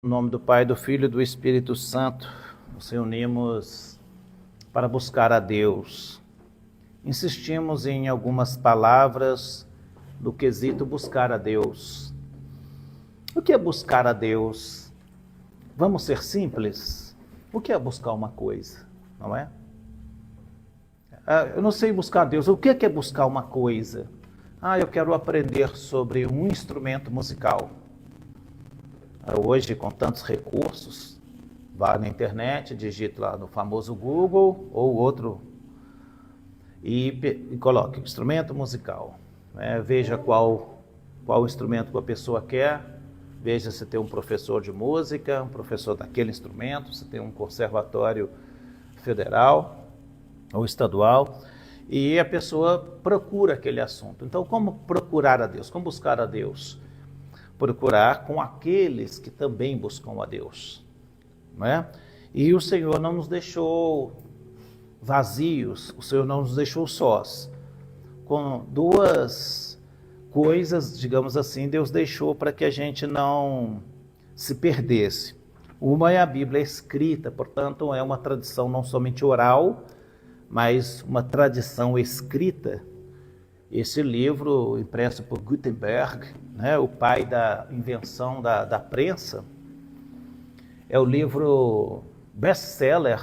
Em nome do Pai, do Filho e do Espírito Santo, nos reunimos para buscar a Deus. Insistimos em algumas palavras do quesito buscar a Deus. O que é buscar a Deus? Vamos ser simples? O que é buscar uma coisa, não é? Eu não sei buscar a Deus. O que é buscar uma coisa? Eu quero aprender sobre um instrumento musical. Hoje, com tantos recursos, vá na internet, digite lá no famoso Google ou outro e coloque instrumento musical. Veja qual instrumento que a pessoa quer, veja se tem um professor de música, um professor daquele instrumento, se tem um conservatório federal ou estadual, e a pessoa procura aquele assunto. Então, como procurar a Deus? Como buscar a Deus? Procurar com aqueles que também buscam a Deus, não é? E o Senhor não nos deixou vazios, o Senhor não nos deixou sós. Com duas coisas, digamos assim, Deus deixou para que a gente não se perdesse. Uma é a Bíblia escrita, portanto é uma tradição não somente oral, mas uma tradição escrita. Esse livro, impresso por Gutenberg, o pai da invenção da prensa, é o livro best-seller,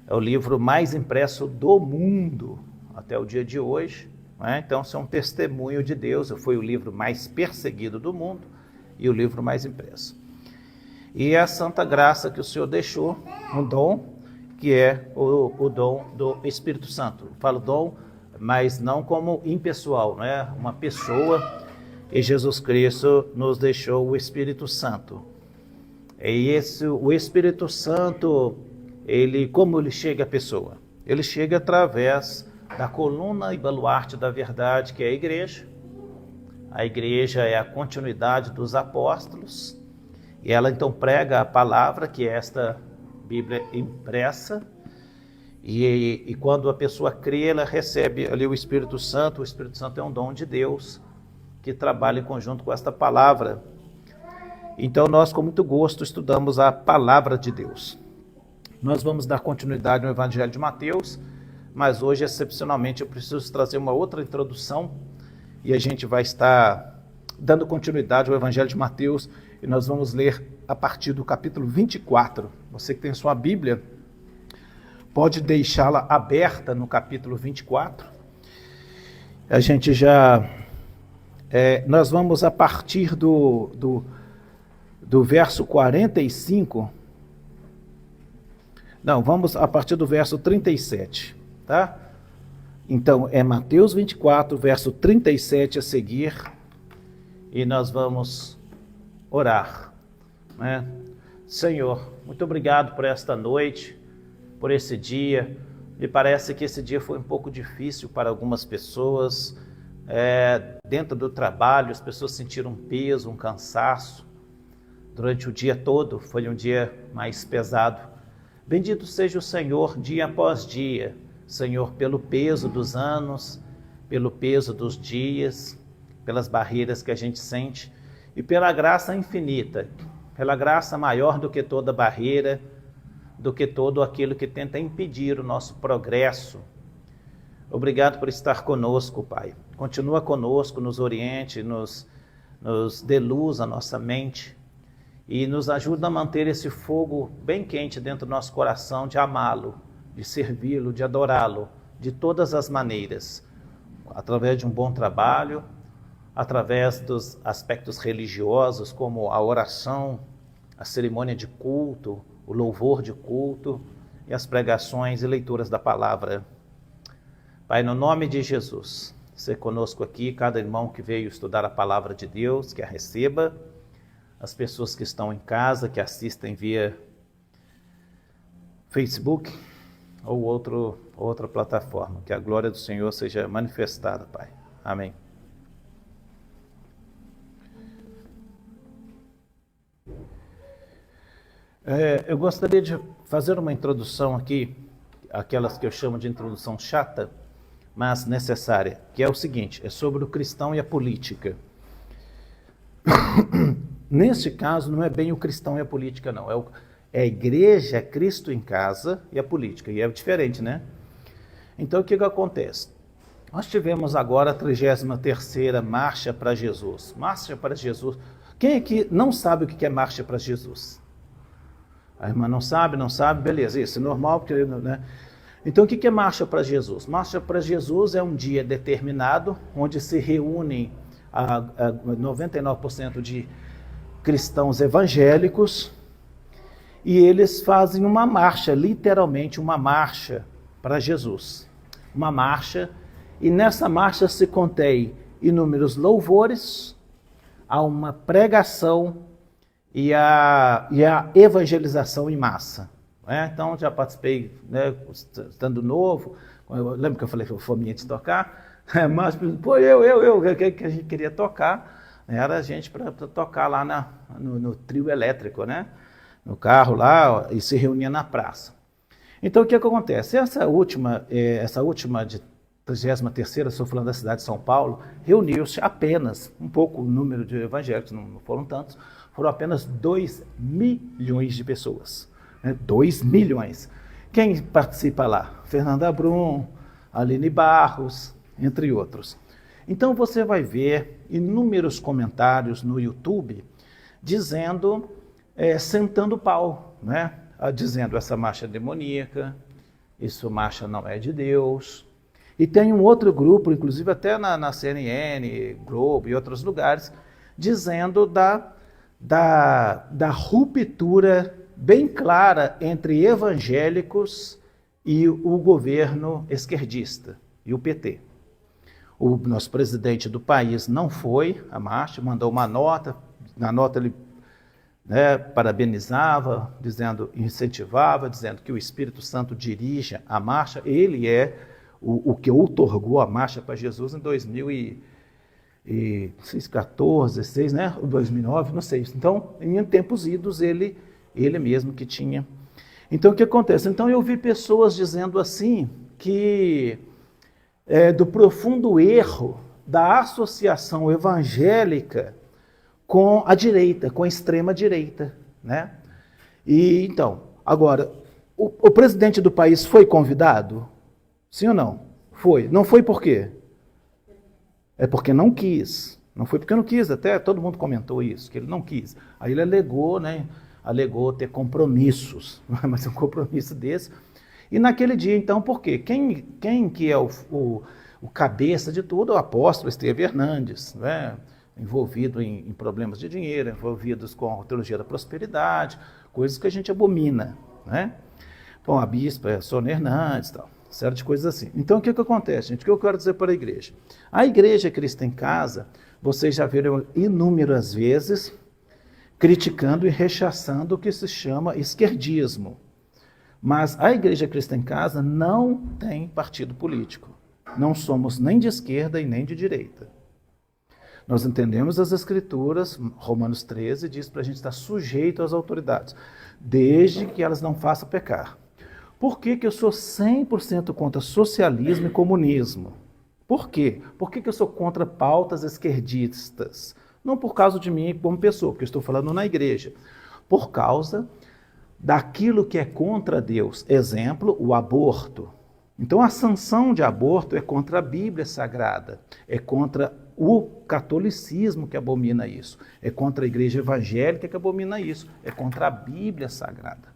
é o livro mais impresso do mundo até o dia de hoje. Então, isso é um testemunho de Deus. Foi o livro mais perseguido do mundo e o livro mais impresso. E a santa graça que o Senhor deixou, um dom, que é o dom do Espírito Santo. Eu falo dom, mas não como impessoal, não é uma pessoa, e Jesus Cristo nos deixou o Espírito Santo. E o Espírito Santo, como ele chega à pessoa? Ele chega através da coluna e baluarte da verdade, que é a igreja. A igreja é a continuidade dos apóstolos, e ela então prega a palavra, que é esta Bíblia impressa. E quando a pessoa crê, ela recebe ali o Espírito Santo. O Espírito Santo é um dom de Deus que trabalha em conjunto com esta palavra. Então nós, com muito gosto, estudamos a palavra de Deus. Nós vamos dar continuidade no Evangelho de Mateus, mas hoje, excepcionalmente, eu preciso trazer uma outra introdução e a gente vai estar dando continuidade ao Evangelho de Mateus e nós vamos ler a partir do capítulo 24. Você que tem sua Bíblia, pode deixá-la aberta no capítulo 24. A gente nós vamos a partir do verso 45. Não, vamos a partir do verso 37, tá? Então, é Mateus 24, verso 37 a seguir, e nós vamos orar, Senhor, muito obrigado por esta noite, por esse dia. Me parece que esse dia foi um pouco difícil para algumas pessoas. Dentro do trabalho, as pessoas sentiram um peso, um cansaço. Durante o dia todo, foi um dia mais pesado. Bendito seja o Senhor, dia após dia. Senhor, pelo peso dos anos, pelo peso dos dias, pelas barreiras que a gente sente, e pela graça infinita, pela graça maior do que toda barreira, do que todo aquilo que tenta impedir o nosso progresso. Obrigado por estar conosco, Pai. Continua conosco, nos oriente, nos dê luz à nossa mente e nos ajuda a manter esse fogo bem quente dentro do nosso coração de amá-lo, de servi-lo, de adorá-lo, de todas as maneiras, através de um bom trabalho, através dos aspectos religiosos, como a oração, a cerimônia de culto, o louvor de culto e as pregações e leituras da palavra. Pai, no nome de Jesus, ser conosco aqui, cada irmão que veio estudar a palavra de Deus, que a receba, as pessoas que estão em casa, que assistem via Facebook ou outra plataforma, que a glória do Senhor seja manifestada, Pai. Amém. Eu gostaria de fazer uma introdução aqui, aquelas que eu chamo de introdução chata, mas necessária, que é o seguinte, é sobre o cristão e a política. neste caso, não é bem o cristão e a política, não. É a igreja, Cristo em casa e a política. E é diferente, né? Então, o que acontece? Nós tivemos agora a 33ª Marcha para Jesus. Marcha para Jesus. Quem aqui não sabe o que é Marcha para Jesus? A irmã não sabe, beleza, isso é normal, porque, né? Então, o que é Marcha para Jesus? Marcha para Jesus é um dia determinado, onde se reúnem 99% de cristãos evangélicos, e eles fazem uma marcha, literalmente uma marcha para Jesus. Uma marcha, e nessa marcha se contém inúmeros louvores, há uma pregação e a evangelização em massa. Né? Então, já participei, né, estando novo, eu lembro que eu falei que eu fominha de tocar, mas, pô, o que a gente queria tocar era a gente para tocar lá no trio elétrico, né? No carro lá, e se reunia na praça. Então, o que acontece? Essa última de 33ª, estou falando da cidade de São Paulo, reuniu-se apenas, um pouco o número de evangélicos, não foram tantos, foram apenas 2 milhões de pessoas. Né? 2 milhões. Quem participa lá? Fernanda Brum, Aline Barros, entre outros. Então, você vai ver inúmeros comentários no YouTube dizendo, sentando pau, né? Dizendo essa marcha é demoníaca, isso marcha não é de Deus. E tem um outro grupo, inclusive até na CNN, Globo e outros lugares, dizendo da ruptura bem clara entre evangélicos e o governo esquerdista, e o PT. O nosso presidente do país não foi à marcha, mandou uma nota, na nota ele, né, parabenizava, incentivava, dizendo que o Espírito Santo dirige a marcha, ele é o que outorgou a marcha para Jesus em 2014, 16, né, 2009, não sei. Então, em tempos idos, ele mesmo que tinha. Então, o que acontece? Então, eu vi pessoas dizendo assim, que do profundo erro da associação evangélica com a direita, com a extrema-direita, né? E então, agora, o presidente do país foi convidado? Sim ou não? Foi. Não foi por quê? É porque não quis. Não foi porque não quis, até todo mundo comentou isso, que ele não quis. Aí ele alegou, né? Alegou ter compromissos, mas um compromisso desse. E naquele dia, então, por quê? Quem que é o cabeça de tudo? O apóstolo Estevão Hernandes, né? Envolvido em problemas de dinheiro, envolvidos com a teologia da prosperidade, coisas que a gente abomina, né? Bom, a bispa é Sônia Hernandes, tal, série de coisas assim. Então, o que acontece, gente? O que eu quero dizer para a igreja? A igreja Cristo em Casa, vocês já viram inúmeras vezes criticando e rechaçando o que se chama esquerdismo. Mas a igreja Cristo em Casa não tem partido político. Não somos nem de esquerda e nem de direita. Nós entendemos as Escrituras, Romanos 13 diz para a gente estar sujeito às autoridades, desde que elas não façam pecar. Por que eu sou 100% contra socialismo e comunismo? Por quê? Por que eu sou contra pautas esquerdistas? Não por causa de mim como pessoa, porque eu estou falando na igreja. Por causa daquilo que é contra Deus. Exemplo, o aborto. Então a sanção de aborto é contra a Bíblia Sagrada, é contra o catolicismo que abomina isso, é contra a igreja evangélica que abomina isso, é contra a Bíblia Sagrada.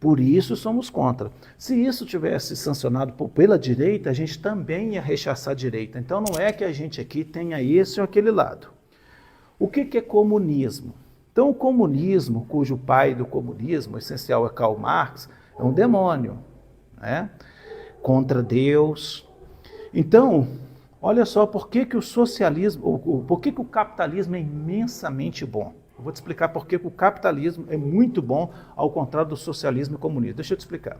Por isso somos contra. Se isso tivesse sancionado pela direita, a gente também ia rechaçar a direita. Então não é que a gente aqui tenha esse ou aquele lado. O que é comunismo? Então o comunismo, cujo pai do comunismo, o essencial é Karl Marx, é um demônio, né? Contra Deus. Então, olha só por que o socialismo, por que o capitalismo é imensamente bom. Eu vou te explicar por que o capitalismo é muito bom, ao contrário do socialismo e comunismo. Deixa eu te explicar.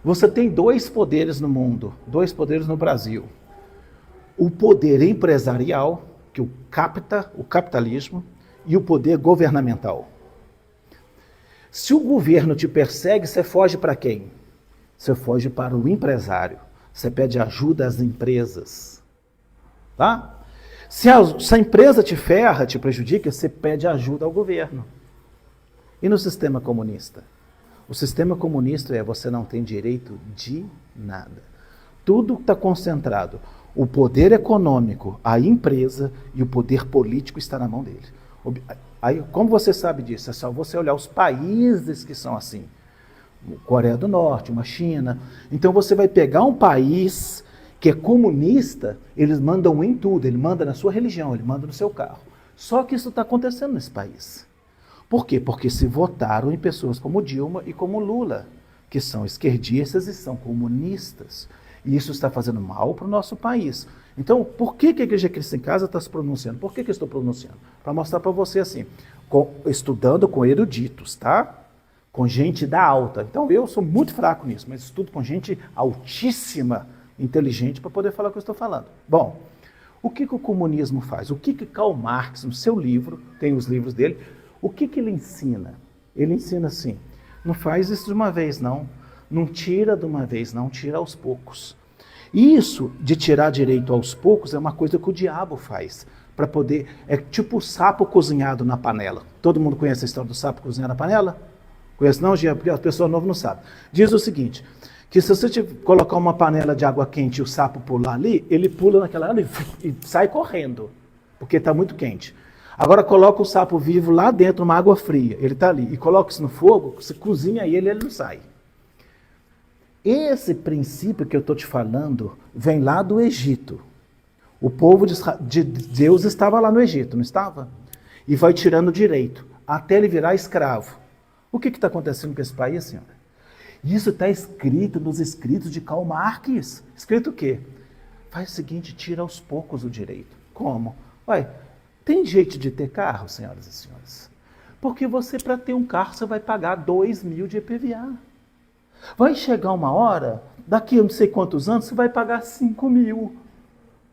Você tem 2 poderes no mundo, 2 poderes no Brasil. O poder empresarial, que o capitalismo, e o poder governamental. Se o governo te persegue, você foge para quem? Você foge para o empresário. Você pede ajuda às empresas. Tá? Se a empresa te ferra, te prejudica, você pede ajuda ao governo. E no sistema comunista? O sistema comunista você não tem direito de nada. Tudo está concentrado. O poder econômico, a empresa e o poder político está na mão dele. Aí, como você sabe disso? É só você olhar os países que são assim. Coreia do Norte, uma China. Então você vai pegar um país que é comunista, eles mandam em tudo, ele manda na sua religião, ele manda no seu carro. Só que isso está acontecendo nesse país. Por quê? Porque se votaram em pessoas como Dilma e como Lula, que são esquerdistas e são comunistas. E isso está fazendo mal para o nosso país. Então, por que a Igreja Cristo em Casa está se pronunciando? Por que eu estou pronunciando? Para mostrar para você assim, estudando com eruditos, tá? Com gente da alta. Então, eu sou muito fraco nisso, mas estudo com gente altíssima, inteligente, para poder falar o que eu estou falando. Bom, o que o comunismo faz? O que Karl Marx, no seu livro, tem os livros dele, o que ele ensina? Ele ensina assim, não faz isso de uma vez, não. Não tira de uma vez, não, tira aos poucos. Isso de tirar direito aos poucos é uma coisa que o diabo faz, para poder, é tipo o sapo cozinhado na panela. Todo mundo conhece a história do sapo cozinhado na panela? Conhece não, Gia? Porque a pessoa nova não sabe. Diz o seguinte, que se você colocar uma panela de água quente e o sapo pular ali, ele pula naquela água e sai correndo, porque está muito quente. Agora coloca o sapo vivo lá dentro, uma água fria, ele está ali, e coloca isso no fogo, você cozinha ele não sai. Esse princípio que eu estou te falando vem lá do Egito. O povo de Deus estava lá no Egito, não estava? E vai tirando direito, até ele virar escravo. O que está acontecendo com esse país, senhora? Isso está escrito nos escritos de Karl Marx. Escrito o quê? Faz o seguinte, tira aos poucos o direito. Como? Ué, tem jeito de ter carro, senhoras e senhores? Porque você, para ter um carro, você vai pagar 2.000 de IPVA. Vai chegar uma hora, daqui a não sei quantos anos, você vai pagar 5.000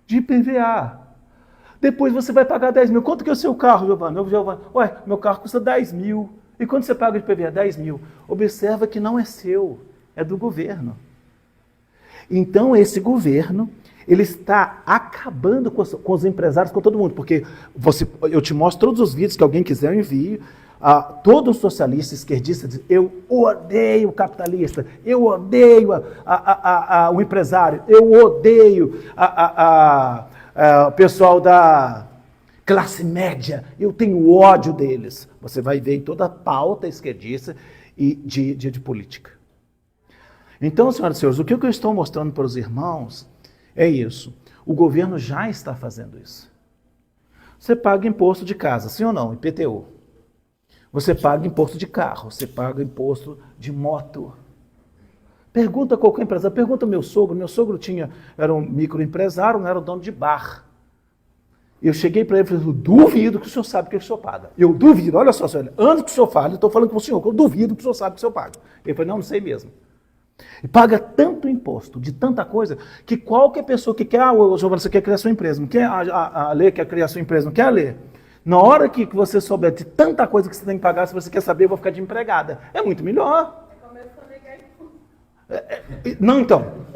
de IPVA. Depois você vai pagar 10.000. Quanto que é o seu carro, Giovanni? Ué, meu carro custa 10.000. E quando você paga de IPVA 10.000? Observa que não é seu, é do governo. Então esse governo, ele está acabando com os empresários, com todo mundo. Porque eu te mostro todos os vídeos que alguém quiser, eu envio. Todo socialista, esquerdista diz, eu odeio o capitalista, eu odeio o empresário, eu odeio o pessoal da classe média, eu tenho ódio deles. Você vai ver em toda a pauta esquerdista e de política. Então, senhoras e senhores, o que eu estou mostrando para os irmãos é isso. O governo já está fazendo isso. Você paga imposto de casa, sim ou não? IPTU. Você paga imposto de carro, você paga imposto de moto. Pergunta a qualquer empresário, pergunta ao meu sogro era um microempresário, não era o dono de bar. Eu cheguei para ele e falei, eu duvido que o senhor sabe o que o senhor paga. Eu duvido, olha só, senhor, antes que o senhor fale, eu estou falando com o senhor, que eu duvido que o senhor sabe o que o senhor paga. Ele falou, não sei mesmo. E paga tanto imposto, de tanta coisa, que qualquer pessoa que quer, Giovanni, você quer criar sua empresa, não quer a lei quer criar sua empresa, não quer a lei. Na hora que você souber de tanta coisa que você tem que pagar, se você quer saber, eu vou ficar de empregada. É muito melhor. Começou a negar imposto. Não, então.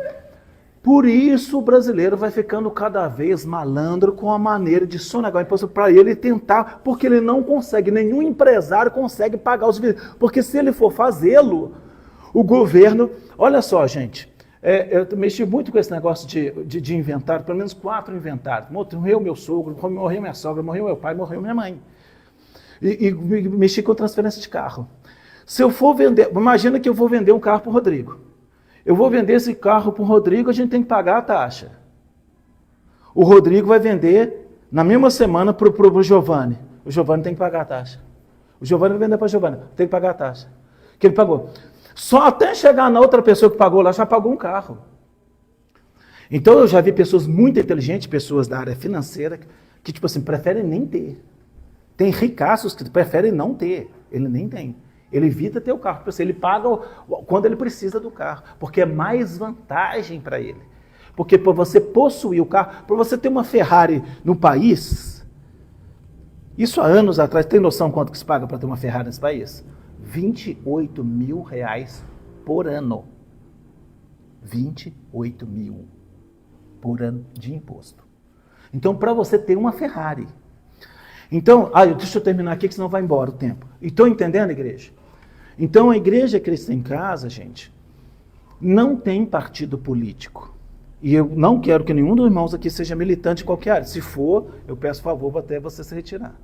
Por isso o brasileiro vai ficando cada vez malandro com a maneira de sonegar o imposto para ele tentar, porque ele não consegue, nenhum empresário consegue pagar os serviços. Porque se ele for fazê-lo, o governo... Olha só, gente, eu mexi muito com esse negócio de inventário, pelo menos 4 inventários. Morreu meu sogro, morreu minha sogra, morreu meu pai, morreu minha mãe. E mexi com transferência de carro. Se eu for vender, imagina que eu vou vender um carro para o Rodrigo. Eu vou vender esse carro para o Rodrigo, a gente tem que pagar a taxa. O Rodrigo vai vender na mesma semana para o Giovanni. O Giovanni tem que pagar a taxa. O Giovanni vai vender para o Giovanni, tem que pagar a taxa. Que ele pagou. Só até chegar na outra pessoa que pagou lá, já pagou um carro. Então eu já vi pessoas muito inteligentes, pessoas da área financeira, que tipo assim, preferem nem ter. Tem ricaços que preferem não ter, ele nem tem. Ele evita ter o carro, ele paga quando ele precisa do carro, porque é mais vantagem para ele. Porque para você possuir o carro, para você ter uma Ferrari no país, isso há anos atrás, tem noção quanto que se paga para ter uma Ferrari nesse país? R$28 mil por ano. 28 mil por ano de imposto. Então, para você ter uma Ferrari. Então, deixa eu terminar aqui, que senão vai embora o tempo. Estão entendendo, igreja? Então, a Igreja Cristo em Casa, gente, não tem partido político. E eu não quero que nenhum dos irmãos aqui seja militante em qualquer área. Se for, eu peço favor até você se retirar.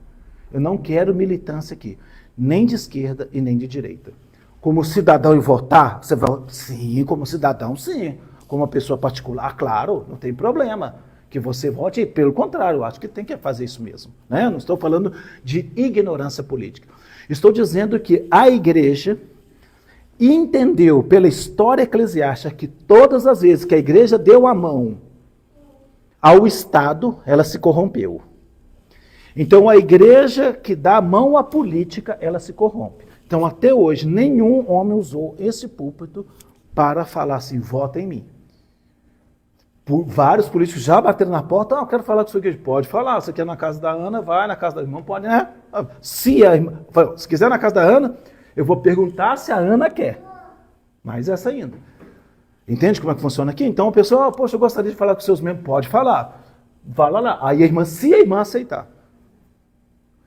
Eu não quero militância aqui, nem de esquerda e nem de direita. Como cidadão e votar, você vai... Sim, como cidadão, sim. Como uma pessoa particular, claro, não tem problema que você vote. Pelo contrário, eu acho que tem que fazer isso mesmo. Né? Não estou falando de ignorância política. Estou dizendo que a igreja entendeu pela história eclesiástica que todas as vezes que a igreja deu a mão ao Estado, ela se corrompeu. Então a igreja que dá a mão à política, ela se corrompe. Então até hoje, nenhum homem usou esse púlpito para falar assim, vota em mim. Vários políticos já bateram na porta, eu quero falar com sua igreja. Pode falar, você quer na casa da Ana, vai na casa da irmã, pode, né? Se quiser na casa da Ana, eu vou perguntar se a Ana quer. Mais essa ainda. Entende como é que funciona aqui? Então a pessoa, poxa, eu gostaria de falar com seus membros, pode falar. Fala lá. Aí a irmã, se a irmã aceitar.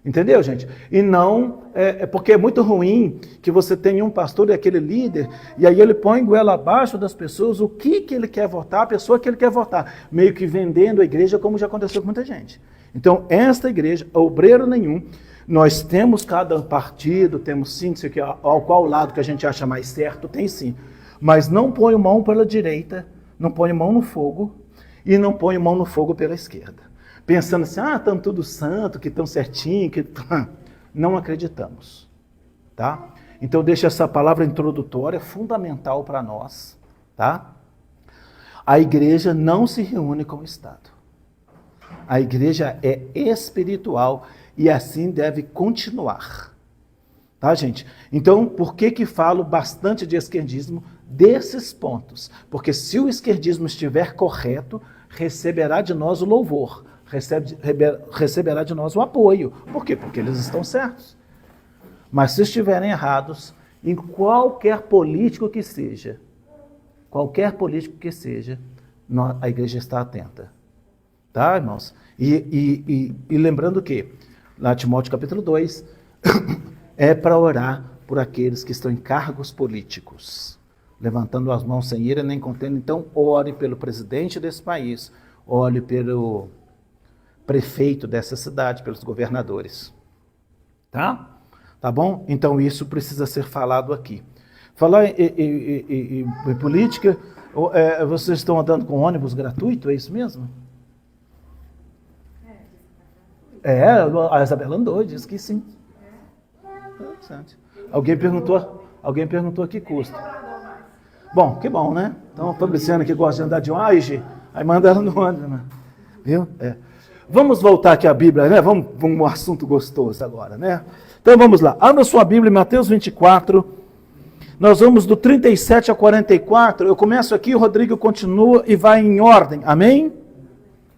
Entendeu, gente? E não, porque é muito ruim que você tenha um pastor e aquele líder, e aí ele põe goela abaixo das pessoas o que ele quer votar, a pessoa que ele quer votar, meio que vendendo a igreja, como já aconteceu com muita gente. Então, esta igreja, obreiro nenhum, nós temos cada partido, temos sim, isso aqui, ao qual lado que a gente acha mais certo, tem sim. Mas não põe mão pela direita, não põe mão no fogo, e não põe mão no fogo pela esquerda. Pensando assim, estão tudo santo, que estão certinho, que não acreditamos, tá? Então deixa essa palavra introdutória fundamental para nós, tá? A igreja não se reúne com o Estado. A igreja é espiritual e assim deve continuar, tá, gente? Então, por que falo bastante de esquerdismo? Desses pontos, porque se o esquerdismo estiver correto, receberá de nós o louvor, receberá de nós o apoio. Por quê? Porque eles estão certos. Mas se estiverem errados, em qualquer político que seja, a igreja está atenta. Tá, irmãos? E lembrando que, lá Timóteo capítulo 2, é para orar por aqueles que estão em cargos políticos, levantando as mãos sem ira nem contenda. Então, ore pelo presidente desse país, ore pelo prefeito dessa cidade, pelos governadores. Tá? Tá bom? Então isso precisa ser falado aqui. Falar em política, vocês estão andando com ônibus gratuito, é isso mesmo? A Isabela andou, disse que sim. Alguém perguntou que custa. Bom, que bom, né? Então a Fabriciana que gosta de andar de ônibus, aí manda ela no ônibus, né? Viu? Vamos voltar aqui à Bíblia, né? Vamos um assunto gostoso agora, né? Então vamos lá. Abra sua Bíblia em Mateus 24. Nós vamos do 37 a 44. Eu começo aqui, o Rodrigo continua e vai em ordem. Amém?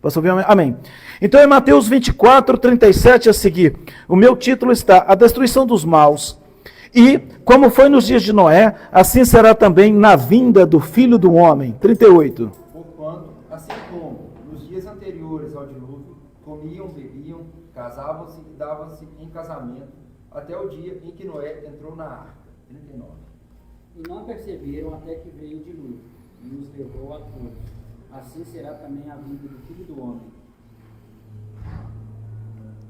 Posso ouvir? Amém. Então em Mateus 24, 37 a seguir. O meu título está A Destruição dos Maus. E, como foi nos dias de Noé, assim será também na vinda do Filho do Homem. 38. Porquanto, assim como nos dias anteriores ao dilúvio, comiam, bebiam, casavam-se e davam-se em casamento, até o dia em que Noé entrou na arca. 39. E não perceberam até que veio o dilúvio, e os levou a todos. Assim será também a vinda do Filho do Homem.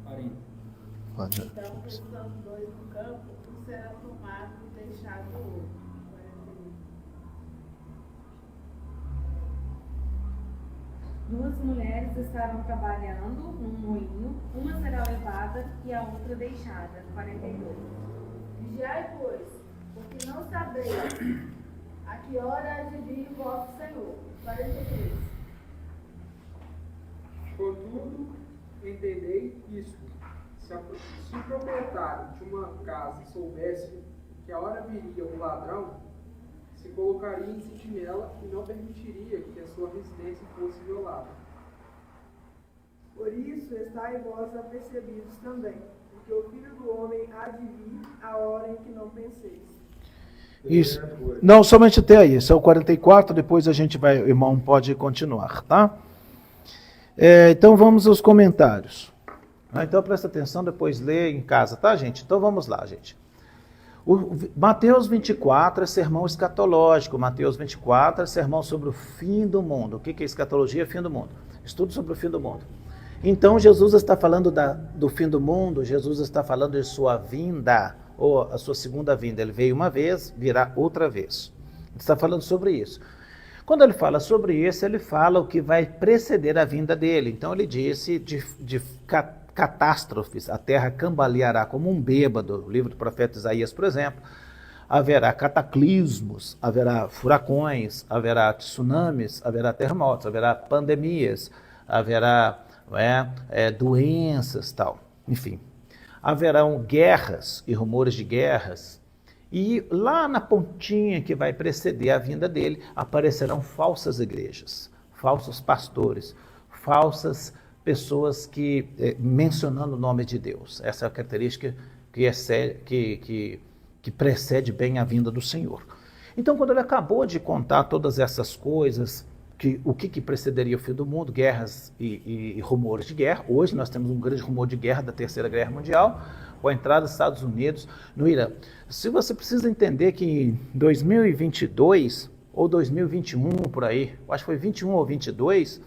40. Então, os dois no campo, um será tomado e deixado o outro. 41. Duas mulheres estarão trabalhando num moinho, uma será levada e a outra deixada. 42. Vigiai, pois, porque não sabeis a que hora há de vir o vosso Senhor. 43. Contudo, entendei isto: se o proprietário de uma casa soubesse que a hora viria o ladrão, se colocaria em sentinela e não permitiria que a sua residência fosse violada. Por isso, estai vós apercebidos também, porque o Filho do Homem há de vir a hora em que não penseis. Isso. Não, somente até aí. Esse é o 44, depois a gente vai, o irmão pode continuar, tá? Então vamos aos comentários. Então presta atenção, depois lê em casa, tá, gente? Então vamos lá, gente. Mateus 24 é sermão escatológico. Mateus 24 é sermão sobre o fim do mundo. O que é escatologia? Fim do mundo. Estudo sobre o fim do mundo. Então Jesus está falando do fim do mundo, Jesus está falando de sua vinda, ou a sua segunda vinda. Ele veio uma vez, virá outra vez. Ele está falando sobre isso. Quando ele fala sobre isso, ele fala o que vai preceder a vinda dele. Então ele disse de catástrofes, a terra cambaleará como um bêbado. O livro do profeta Isaías, por exemplo. Haverá cataclismos, haverá furacões, haverá tsunamis, haverá terremotos, haverá pandemias, haverá doenças, tal. Enfim, haverão guerras e rumores de guerras. E lá na pontinha que vai preceder a vinda dele, aparecerão falsas igrejas, falsos pastores, falsas pessoas que mencionando o nome de Deus. Essa é a característica que precede bem a vinda do Senhor. Então, quando ele acabou de contar todas essas coisas, o que precederia o fim do mundo, guerras e rumores de guerra, hoje nós temos um grande rumor de guerra da Terceira Guerra Mundial, com a entrada dos Estados Unidos no Irã. Se você precisa entender que em 2022 ou 2021, por aí, acho que foi 21 ou 22,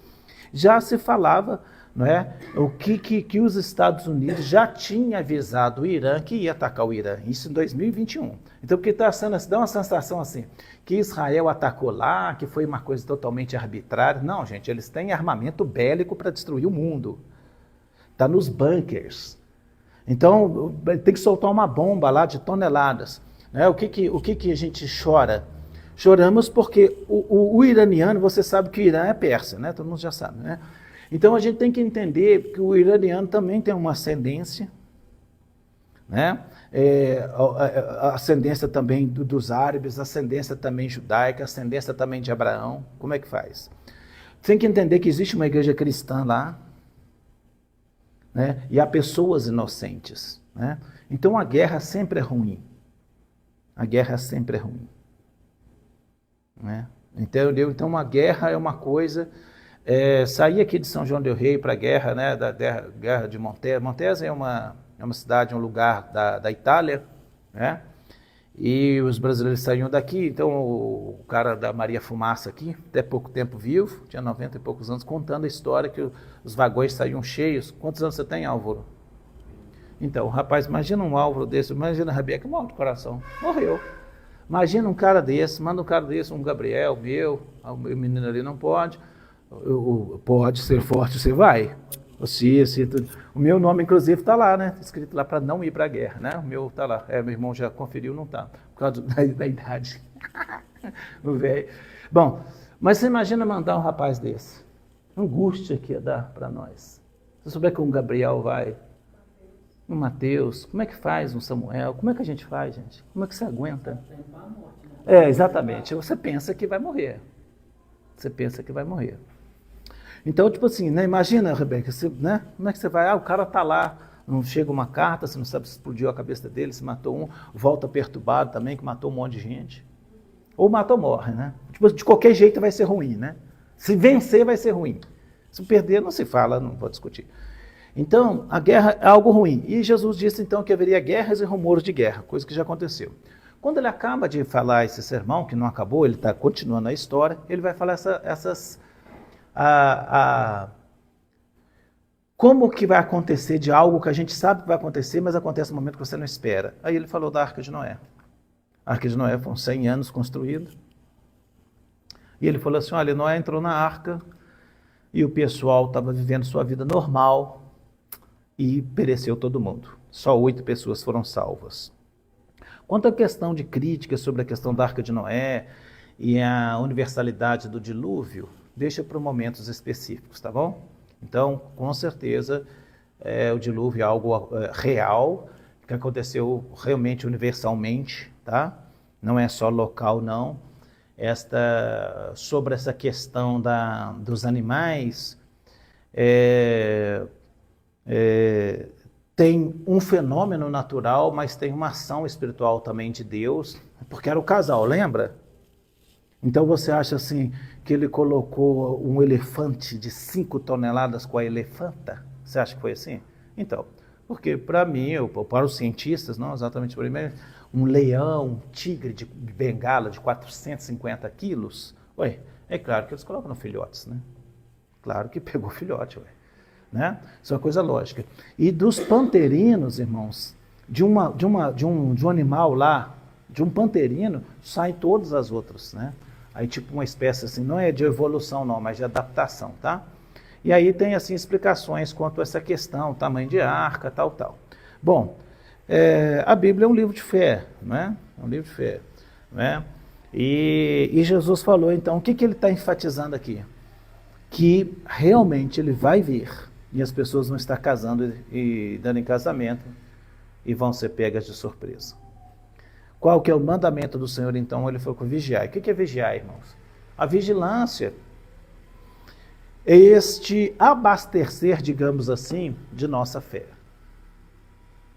já se falava, não é, o que os Estados Unidos já tinha avisado o Irã que ia atacar o Irã, isso em 2021. Então, porque dá uma sensação assim, que Israel atacou lá, que foi uma coisa totalmente arbitrária. Não, gente, eles têm armamento bélico para destruir o mundo. Está nos bunkers. Então, tem que soltar uma bomba lá de toneladas. Né? O que a gente chora? Choramos porque o iraniano, você sabe que o Irã é persa, né? Todo mundo já sabe, né? Então a gente tem que entender que o iraniano também tem uma ascendência, né? A ascendência também dos árabes, a ascendência também judaica, a ascendência também de Abraão. Como é que faz? Tem que entender que existe uma igreja cristã lá, né? E há pessoas inocentes, né? Então a guerra sempre é ruim. A guerra sempre é ruim, né? Então a guerra é uma coisa... sair aqui de São João del Rei para a guerra, né, da guerra de Montesa. Montesa é uma cidade, um lugar da Itália, né? E os brasileiros saíam daqui. Então o cara da Maria Fumaça aqui, até pouco tempo vivo, tinha 90 e poucos anos, contando a história que os vagões saíam cheios. Quantos anos você tem, Álvaro? Então, rapaz, imagina um Álvaro desse, imagina a Rebeca, morre do coração, morreu. Imagina um cara desse, manda um cara desse, um Gabriel, o menino ali não pode. Pode ser forte, você vai. O meu nome, inclusive, está lá, né? Tá escrito lá para não ir para a guerra, né? O meu está lá. Meu irmão já conferiu, não está, por causa da idade. O velho. Bom, mas você imagina mandar um rapaz desse. Angústia que ia dar para nós. Se souber que um Gabriel vai, um Mateus, como é que faz um Samuel? Como é que a gente faz, gente? Como é que você aguenta? Exatamente. Você pensa que vai morrer. Você pensa que vai morrer. Então, tipo assim, né? Imagina, Rebeca, né? Como é que você vai? O cara tá lá, não chega uma carta, você não sabe se explodiu a cabeça dele, se matou um, volta perturbado também, que matou um monte de gente. Ou mata ou morre, né? Tipo, de qualquer jeito vai ser ruim, né? Se vencer, vai ser ruim. Se perder, não se fala, não vou discutir. Então, a guerra é algo ruim. E Jesus disse, então, que haveria guerras e rumores de guerra, coisa que já aconteceu. Quando ele acaba de falar esse sermão, que não acabou, ele está continuando a história, ele vai falar como que vai acontecer de algo que a gente sabe que vai acontecer, mas acontece no momento que você não espera. Aí ele falou da Arca de Noé. A Arca de Noé foram 100 anos construída. E ele falou assim, olha, Noé entrou na Arca e o pessoal estava vivendo sua vida normal e pereceu todo mundo. Só 8 pessoas foram salvas. Quanto à questão de crítica sobre a questão da Arca de Noé e a universalidade do dilúvio, deixa para momentos específicos, tá bom? Então, com certeza, o dilúvio é algo real, que aconteceu realmente universalmente, tá? Não é só local, não. Sobre essa questão dos animais, tem um fenômeno natural, mas tem uma ação espiritual também de Deus, porque era o casal, lembra? Então você acha assim que ele colocou um elefante de 5 toneladas com a elefanta? Você acha que foi assim? Então, porque para mim, para os cientistas, não exatamente para mim, um leão, um tigre de bengala de 450 quilos, ué, é claro que eles colocam no filhotes, né? Claro que pegou filhote, ué, né? Isso é uma coisa lógica. E dos panterinos, irmãos, de um animal lá, de um panterino, saem todas as outras, né? Aí tipo uma espécie assim, não é de evolução não, mas de adaptação, tá? E aí tem assim explicações quanto a essa questão, tamanho de arca, tal. Bom, a Bíblia é um livro de fé, não é? É um livro de fé, não é? E Jesus falou então, o que ele está enfatizando aqui? Que realmente ele vai vir e as pessoas vão estar casando e dando em casamento e vão ser pegas de surpresa. Qual que é o mandamento do Senhor, então? Ele falou com vigiar. O que é vigiar, irmãos? A vigilância é este abastecer, digamos assim, de nossa fé.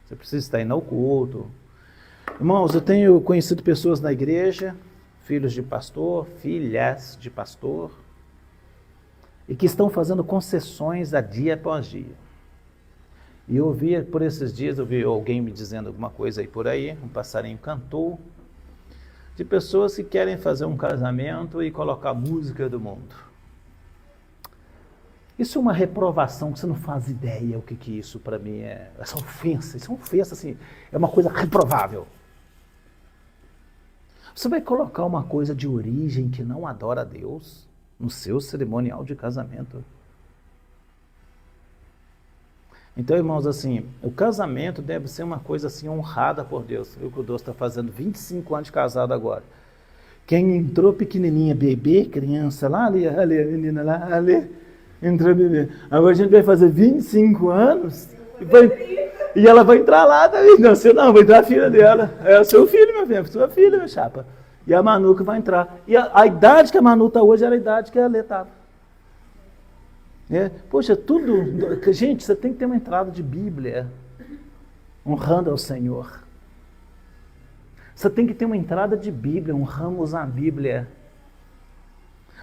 Você precisa estar indo ao culto. Irmãos, eu tenho conhecido pessoas na igreja, filhos de pastor, filhas de pastor, e que estão fazendo concessões a dia após dia. E eu ouvi, por esses dias, eu vi alguém me dizendo alguma coisa aí por aí, um passarinho cantou, de pessoas que querem fazer um casamento e colocar música do mundo. Isso é uma reprovação que você não faz ideia o que isso para mim é. Essa ofensa, isso é uma ofensa, assim, é uma coisa reprovável. Você vai colocar uma coisa de origem que não adora a Deus no seu cerimonial de casamento? Então, irmãos, assim, o casamento deve ser uma coisa assim honrada por Deus. Eu que o Deus está fazendo 25 anos de casado agora. Quem entrou pequenininha, bebê, criança, lá ali, a menina lá, ali, entrou bebê. Agora a gente vai fazer 25 anos e ela vai entrar lá também. Não, você não, vai entrar a filha dela. É o seu filho, meu filho, sua filha, meu chapa. E a Manu que vai entrar. E a idade que a Manu está hoje era a idade que a Lê estava. Poxa, tudo... Gente, você tem que ter uma entrada de Bíblia honrando ao Senhor. Você tem que ter uma entrada de Bíblia, honramos a Bíblia.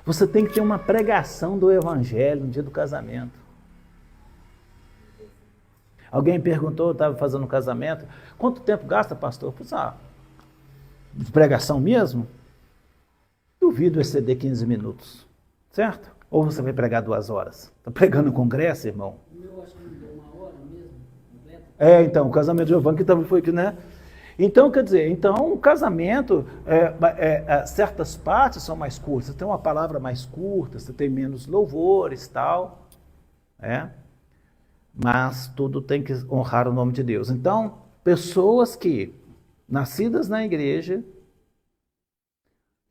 Você tem que ter uma pregação do Evangelho no dia do casamento. Alguém perguntou, eu estava fazendo um casamento, quanto tempo gasta, pastor? Eu falei, de pregação mesmo? Duvido exceder 15 minutos, certo? Ou você vai pregar 2 horas? Está pregando no congresso, irmão? O meu acho que não deu 1 hora mesmo, completa. Então, o casamento de Giovanni que também foi aqui, né? Então, quer dizer, o casamento, certas partes são mais curtas, você tem uma palavra mais curta, você tem menos louvores e tal, mas tudo tem que honrar o nome de Deus. Então, pessoas que, nascidas na igreja,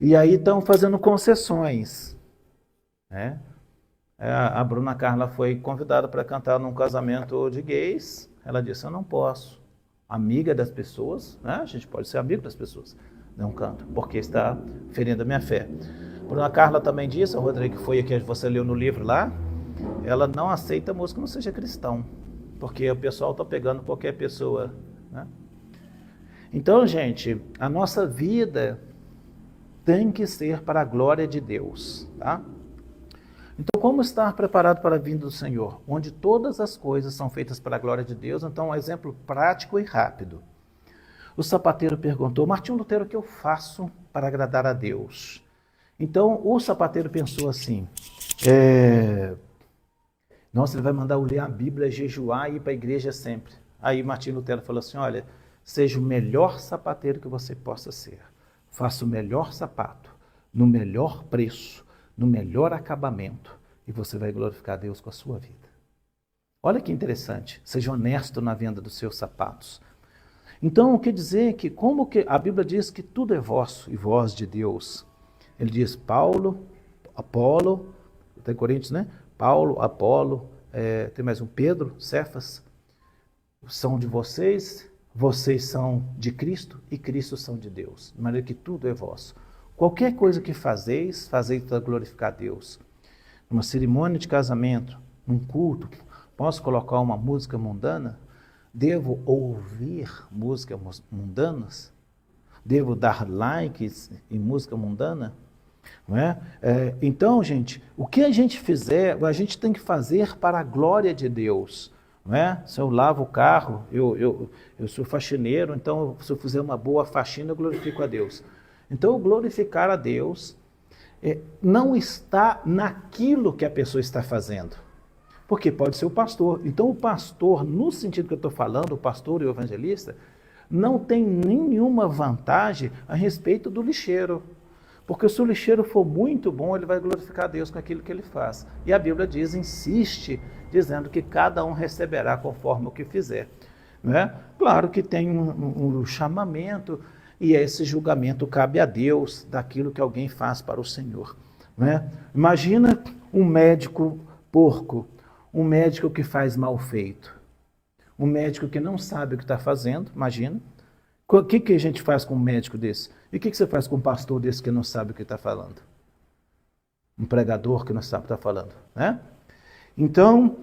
e aí estão fazendo concessões, A Bruna Carla foi convidada para cantar num casamento de gays, ela disse, eu não posso. Amiga das pessoas, a gente pode ser amigo das pessoas, não canto, porque está ferindo a minha fé. Bruna Carla também disse, o Rodrigo que foi aqui, você leu no livro lá, ela não aceita música que não seja cristão, porque o pessoal está pegando qualquer pessoa, Então, gente, a nossa vida tem que ser para a glória de Deus, tá? Então, como estar preparado para a vinda do Senhor? Onde todas as coisas são feitas para a glória de Deus. Então, um exemplo prático e rápido. O sapateiro perguntou, Martinho Lutero, o que eu faço para agradar a Deus? Então, o sapateiro pensou assim, nossa, ele vai mandar eu ler a Bíblia, jejuar e ir para a igreja sempre. Aí Martinho Lutero falou assim, olha, seja o melhor sapateiro que você possa ser. Faça o melhor sapato, no melhor preço, no melhor acabamento, e você vai glorificar a Deus com a sua vida. Olha que interessante, seja honesto na venda dos seus sapatos. Então, quer dizer que, como que a Bíblia diz que tudo é vosso e vós de Deus. Ele diz Paulo, Apolo, tem Coríntios, né? Paulo, Apolo, tem mais um Pedro, Cefas, são de vocês, vocês são de Cristo e Cristo são de Deus. De maneira que tudo é vosso. Qualquer coisa que fazeis, fazei para glorificar a Deus. Numa cerimônia de casamento, num culto, posso colocar uma música mundana? Devo ouvir músicas mundanas? Devo dar likes em música mundana? Não é? Então, gente, o que a gente fizer, a gente tem que fazer para a glória de Deus. Não é? Se eu lavo o carro, eu sou faxineiro, então se eu fizer uma boa faxina, eu glorifico a Deus. Então, o glorificar a Deus não está naquilo que a pessoa está fazendo. Porque pode ser o pastor. Então, o pastor, no sentido que eu estou falando, o pastor e o evangelista, não tem nenhuma vantagem a respeito do lixeiro. Porque se o lixeiro for muito bom, ele vai glorificar a Deus com aquilo que ele faz. E a Bíblia diz, insiste, dizendo que cada um receberá conforme o que fizer. Não é? Claro que tem um chamamento, e esse julgamento cabe a Deus daquilo que alguém faz para o Senhor. Não é? Imagina um médico porco, um médico que faz mal feito, um médico que não sabe o que está fazendo, imagina. O que a gente faz com um médico desse? E o que você faz com um pastor desse que não sabe o que está falando? Um pregador que não sabe o que está falando, né? Então,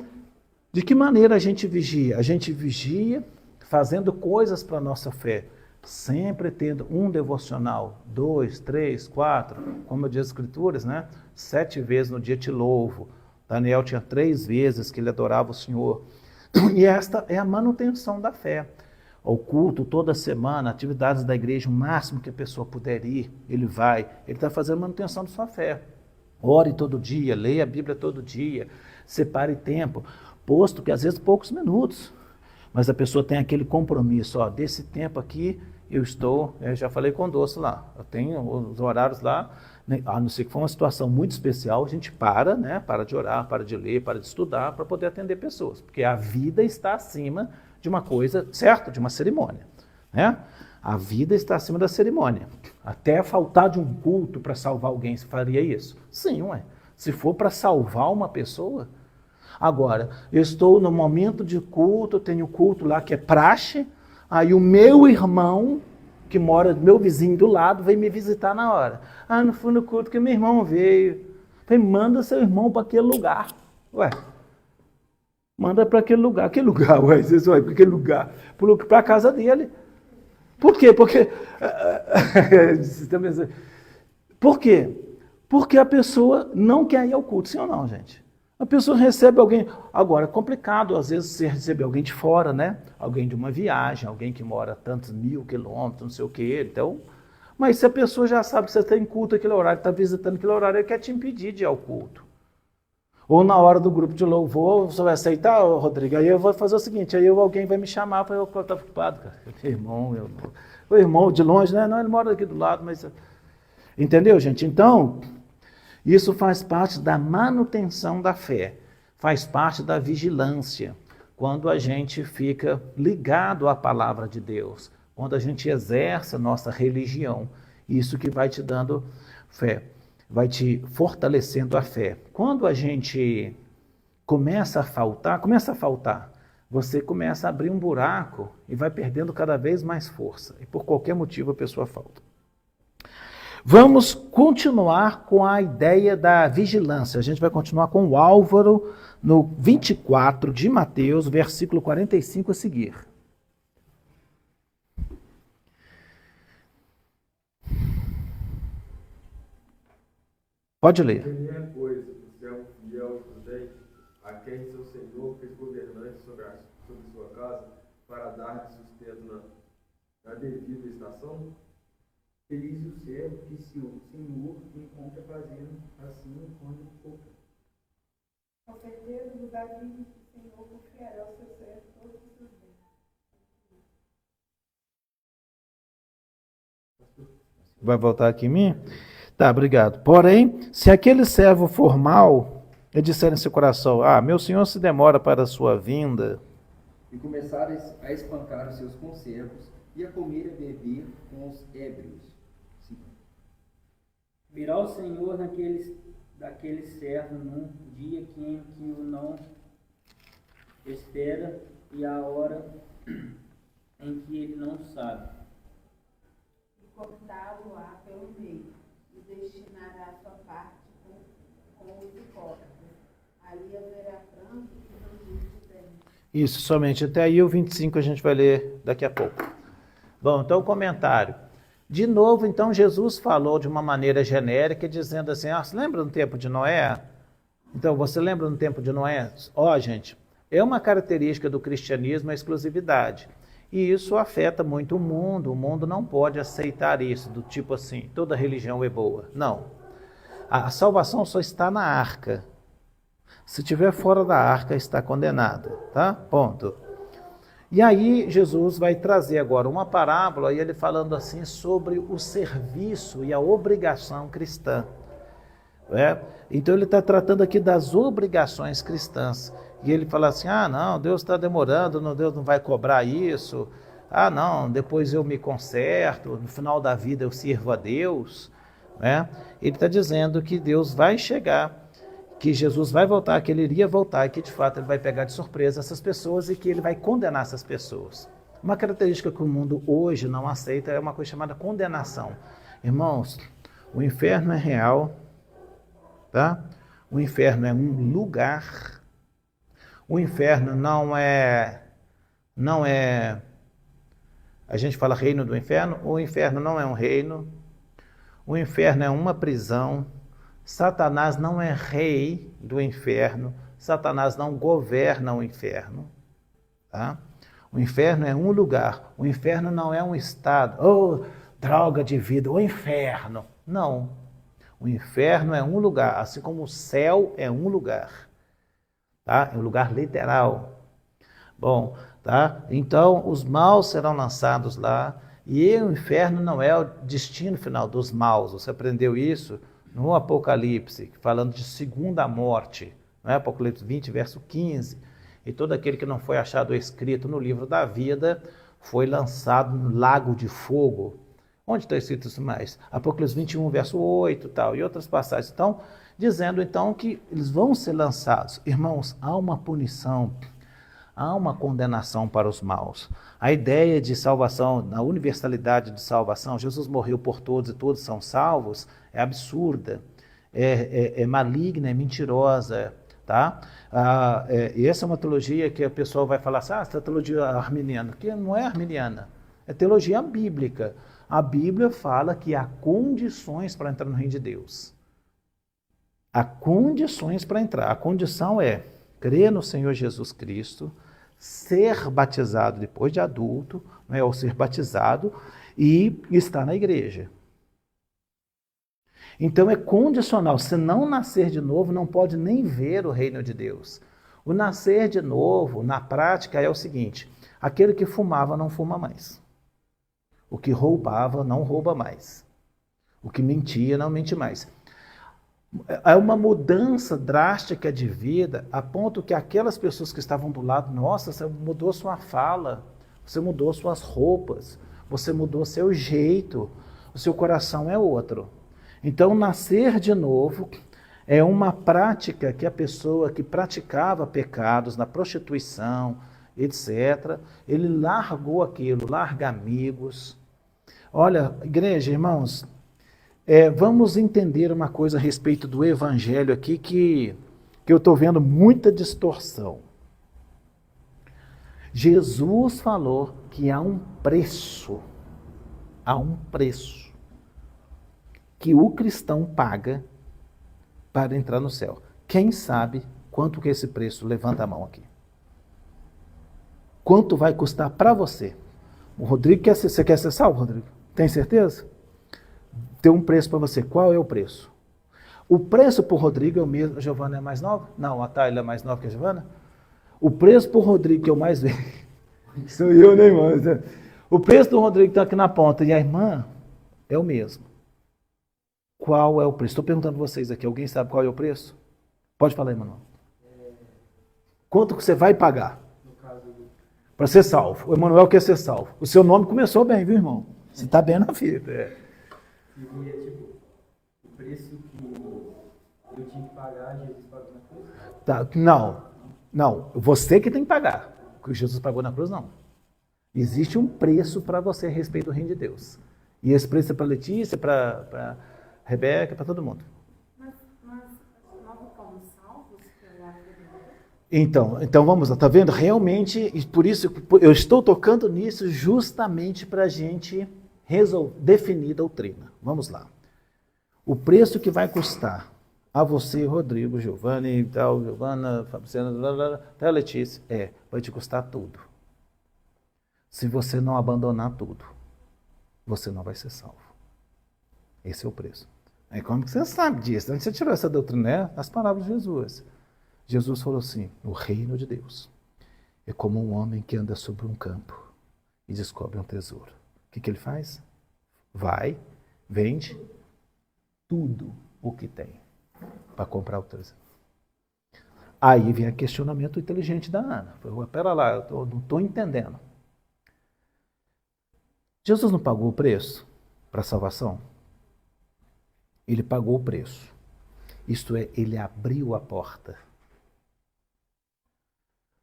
de que maneira a gente vigia? A gente vigia fazendo coisas para a nossa fé, sempre tendo um devocional, 2, 3, 4, como diz as Escrituras, né? 7 vezes no dia te louvo. Daniel tinha 3 vezes que ele adorava o Senhor. E esta é a manutenção da fé. O culto toda semana, atividades da igreja, o máximo que a pessoa puder ir, ele vai. Ele está fazendo manutenção da sua fé. Ore todo dia, leia a Bíblia todo dia, separe tempo, posto que às vezes poucos minutos, mas a pessoa tem aquele compromisso, ó, desse tempo aqui eu já falei com o Doce lá, eu tenho os horários lá, né, a não ser que for uma situação muito especial, a gente né, para de orar, para de ler, para de estudar, para poder atender pessoas, porque a vida está acima de uma coisa, certo? De uma cerimônia, né? A vida está acima da cerimônia. Até faltar de um culto para salvar alguém, você faria isso? Sim, ué. Se for para salvar uma pessoa. Agora, eu estou no momento de culto, eu tenho culto lá que é praxe, aí o meu irmão, que mora, meu vizinho do lado, veio me visitar na hora. Ah, não fui no culto que meu irmão veio. Falei, manda seu irmão para aquele lugar. Ué, manda para aquele lugar. Que lugar, ué? Vocês vão para aquele lugar? Para a casa dele. Por quê? Por quê? Porque a pessoa não quer ir ao culto, sim ou não, gente? A pessoa recebe alguém... Agora, é complicado, às vezes, você receber alguém de fora, né? Alguém de uma viagem, alguém que mora a tantos 1000 quilômetros, não sei o quê. Então, mas se a pessoa já sabe que você está em culto aquele horário, está visitando aquele horário, ele quer te impedir de ir ao culto. Ou na hora do grupo de louvor, você vai aceitar, Rodrigo? Aí eu vou fazer o seguinte, aí alguém vai me chamar, eu estou ocupado, cara. O irmão de longe, né? Não, ele mora aqui do lado, mas... Entendeu, gente? Então, isso faz parte da manutenção da fé, faz parte da vigilância, quando a gente fica ligado à palavra de Deus, quando a gente exerce a nossa religião, isso que vai te dando fé, vai te fortalecendo a fé. Quando a gente começa a faltar, você começa a abrir um buraco e vai perdendo cada vez mais força, e por qualquer motivo a pessoa falta. Vamos continuar com a ideia da vigilância. A gente vai continuar com o Álvaro no 24 de Mateus, versículo 45 a seguir. Pode ler. Primeira coisa, você é um fiel prudente, a quem seu Senhor fez governante sobre sua casa, para dar sustento na devida estação? Feliz o servo que se o Senhor encontra fazendo assim quando for. Com certeza, o lugar que o Senhor confiará ao seu servo todos os seus bens. Vai voltar aqui em mim? Tá, obrigado. Porém, se aquele servo for mau, e disser em seu coração, meu senhor se demora para a sua vinda, e começar a espancar os seus conservos, e a comer e beber com os ébrios. Sim. Virá o Senhor daquele servo num dia em que o não espera e a hora em que ele não sabe. E cortá-lo-á pelo meio, e destinará a sua parte com os hipócritas. Ali haverá pranto e ranger de dentes. Isso, somente até aí o 25 a gente vai ler daqui a pouco. Bom, então o comentário. De novo, então, Jesus falou de uma maneira genérica, dizendo assim, você lembra no tempo de Noé? Então, você lembra no tempo de Noé? Gente, é uma característica do cristianismo a exclusividade. E isso afeta muito o mundo não pode aceitar isso, do tipo assim, toda religião é boa. Não. A salvação só está na arca. Se estiver fora da arca, está condenado, tá? Ponto. E aí Jesus vai trazer agora uma parábola, e ele falando assim sobre o serviço e a obrigação cristã. Então ele está tratando aqui das obrigações cristãs. E ele fala assim, não, Deus está demorando, Deus não vai cobrar isso. Não, depois eu me conserto, no final da vida eu sirvo a Deus. Ele está dizendo que Deus vai chegar, que Jesus vai voltar, que ele iria voltar, e que de fato ele vai pegar de surpresa essas pessoas e que ele vai condenar essas pessoas. Uma característica que o mundo hoje não aceita é uma coisa chamada condenação. Irmãos, o inferno é real, tá? O inferno é um lugar. O inferno não é, a gente fala reino do inferno, o inferno não é um reino, o inferno é uma prisão, Satanás não é rei do inferno, Satanás não governa o inferno, tá? O inferno é um lugar, o inferno não é um estado, droga de vida, o inferno, não. O inferno é um lugar, assim como o céu é um lugar. Tá? É um lugar literal. Bom, tá? Então os maus serão lançados lá, e o inferno não é o destino final dos maus. Você aprendeu isso no Apocalipse, falando de segunda morte, não é? Apocalipse 20, verso 15. E todo aquele que não foi achado escrito no livro da vida foi lançado no lago de fogo. Onde está escrito isso mais? Apocalipse 21, verso 8 tal, e outras passagens. Então, dizendo então que eles vão ser lançados. Irmãos, há uma punição, há uma condenação para os maus. A ideia de salvação, a universalidade de salvação, Jesus morreu por todos e todos são salvos, é absurda, é maligna, é mentirosa. Tá? E essa é uma teologia que a pessoa vai falar assim, essa teologia arminiana, que não é arminiana, é teologia bíblica. A Bíblia fala que há condições para entrar no reino de Deus. Há condições para entrar. A condição é crer no Senhor Jesus Cristo, ser batizado depois de adulto, ou ser batizado, e estar na igreja. Então é condicional. Se não nascer de novo, não pode nem ver o reino de Deus. O nascer de novo, na prática, é o seguinte: aquele que fumava não fuma mais. O que roubava não rouba mais. O que mentia não mente mais. É uma mudança drástica de vida, a ponto que aquelas pessoas que estavam do lado, nossa, você mudou sua fala, você mudou suas roupas, você mudou seu jeito, o seu coração é outro. Então, nascer de novo é uma prática que a pessoa que praticava pecados na prostituição, etc., ele largou aquilo, larga amigos. Olha, igreja, irmãos, vamos entender uma coisa a respeito do evangelho aqui que eu estou vendo muita distorção. Jesus falou que há um preço que o cristão paga para entrar no céu. Quem sabe quanto que esse preço? Levanta a mão aqui. Quanto vai custar para você? O Rodrigo você quer ser salvo, Rodrigo? Tem certeza? Tem um preço para você. Qual é o preço? O preço para o Rodrigo é o mesmo. A Giovana é mais nova? Não, a Tayla é mais nova que a Giovana? O preço para o Rodrigo, que é o mais velho. Sou eu, né, irmã? O preço do Rodrigo está aqui na ponta e a irmã é o mesmo. Qual é o preço? Estou perguntando a vocês aqui. Alguém sabe qual é o preço? Pode falar, irmão. Quanto que você vai pagar para ser salvo? O Emanuel quer ser salvo. O seu nome começou bem, viu, irmão? Você está bem na fita. Seria tipo o preço que eu tinha que pagar, Jesus pagou na cruz? Tá, não. Você que tem que pagar. O que Jesus pagou na cruz, não. Existe um preço para você a respeito do reino de Deus. E esse preço é para Letícia, para Rebeca, para todo mundo. Mas nós não fomos salvos pela vida? Então vamos lá, tá vendo? Realmente, e por isso eu estou tocando nisso justamente para a gente definir doutrina. Vamos lá. O preço que vai custar a você, Rodrigo, Giovanni, tal, Giovana, Fabiana, até a Letícia, vai te custar tudo. Se você não abandonar tudo, você não vai ser salvo. Esse é o preço. Aí como que você sabe disso? Onde você tirou essa doutrina? As palavras de Jesus. Jesus falou assim, o reino de Deus é como um homem que anda sobre um campo e descobre um tesouro. O que ele faz? Vai, vende tudo o que tem para comprar o tesouro. Aí vem o questionamento inteligente da Ana. Falei, pera lá, eu não estou entendendo. Jesus não pagou o preço para a salvação? Ele pagou o preço. Isto é, ele abriu a porta.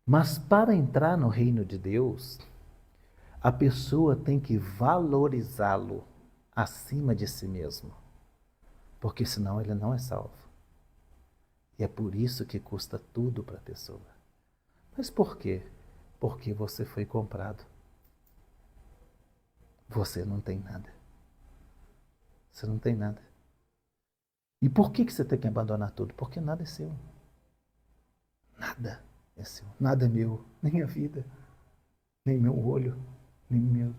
Mas para entrar no reino de Deus, a pessoa tem que valorizá-lo acima de si mesmo. Porque senão ele não é salvo. E é por isso que custa tudo para a pessoa. Mas por quê? Porque você foi comprado. Você não tem nada. Você não tem nada. E por que você tem que abandonar tudo? Porque nada é seu. Nada é seu. Nada é meu. Nem a vida, nem meu olho, nem meus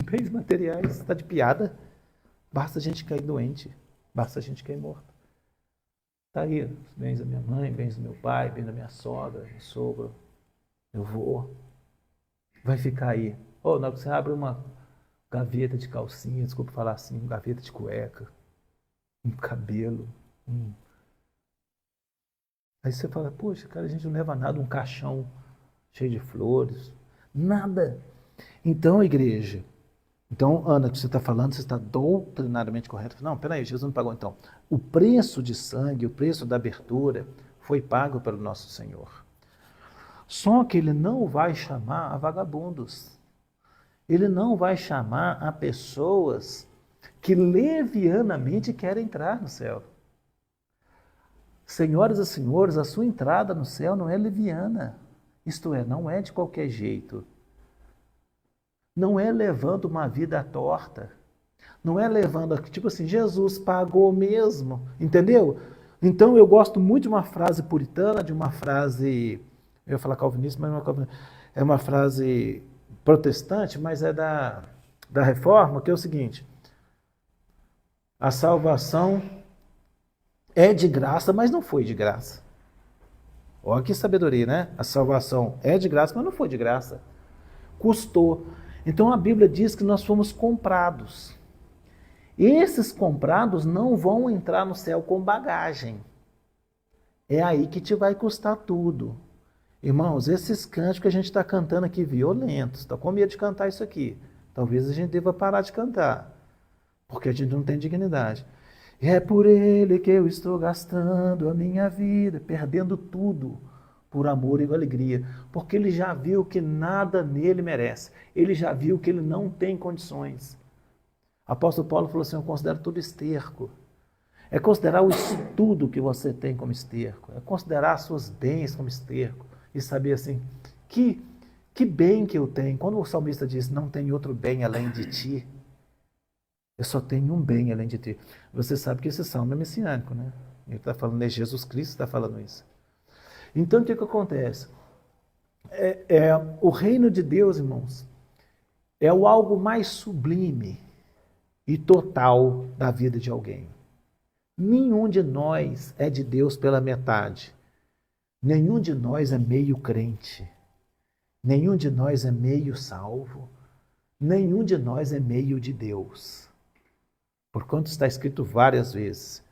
bens materiais. Está de piada? Basta a gente cair doente. Basta a gente cair morto. Está aí os bens da minha mãe, bens do meu pai, bens da minha sogra, meu sogro, meu avô. Vai ficar aí. Na hora que você abre uma gaveta de calcinha, desculpa falar assim, uma gaveta de cueca, um cabelo. Aí você fala, poxa, cara, a gente não leva nada, um caixão cheio de flores. Nada. Então, igreja, Ana, que você está falando, você está doutrinariamente correto. Não, peraí, Jesus não pagou então. O preço de sangue, o preço da abertura, foi pago pelo nosso Senhor. Só que ele não vai chamar a vagabundos. Ele não vai chamar a pessoas que levianamente querem entrar no céu. Senhoras e senhores, a sua entrada no céu não é leviana. Isto é, não é de qualquer jeito. Não é levando uma vida torta. Não é levando, tipo assim, Jesus pagou mesmo. Entendeu? Então eu gosto muito de uma frase puritana, de uma frase, eu ia falar calvinista, mas não é uma frase protestante, mas é da Reforma, que é o seguinte: a salvação é de graça, mas não foi de graça. Olha que sabedoria, né? A salvação é de graça, mas não foi de graça. Custou. Então a Bíblia diz que nós fomos comprados. Esses comprados não vão entrar no céu com bagagem. É aí que te vai custar tudo. Irmãos, esses cânticos que a gente está cantando aqui violentos, está com medo de cantar isso aqui. Talvez a gente deva parar de cantar, porque a gente não tem dignidade. É por ele que eu estou gastando a minha vida, perdendo tudo por amor e alegria, porque ele já viu que nada nele merece. Ele já viu que ele não tem condições. Apóstolo Paulo falou assim: eu considero tudo esterco. É considerar o estudo que você tem como esterco. É considerar suas bens como esterco. E saber assim, que bem que eu tenho. Quando o salmista diz, não tem outro bem além de ti, eu só tenho um bem além de ti. Você sabe que esse salmo é messiânico, né? Ele está falando, é Jesus Cristo está falando isso. Então, o que acontece? O reino de Deus, irmãos, é o algo mais sublime e total da vida de alguém. Nenhum de nós é de Deus pela metade. Nenhum de nós é meio crente. Nenhum de nós é meio salvo. Nenhum de nós é meio de Deus. Porquanto está escrito várias vezes,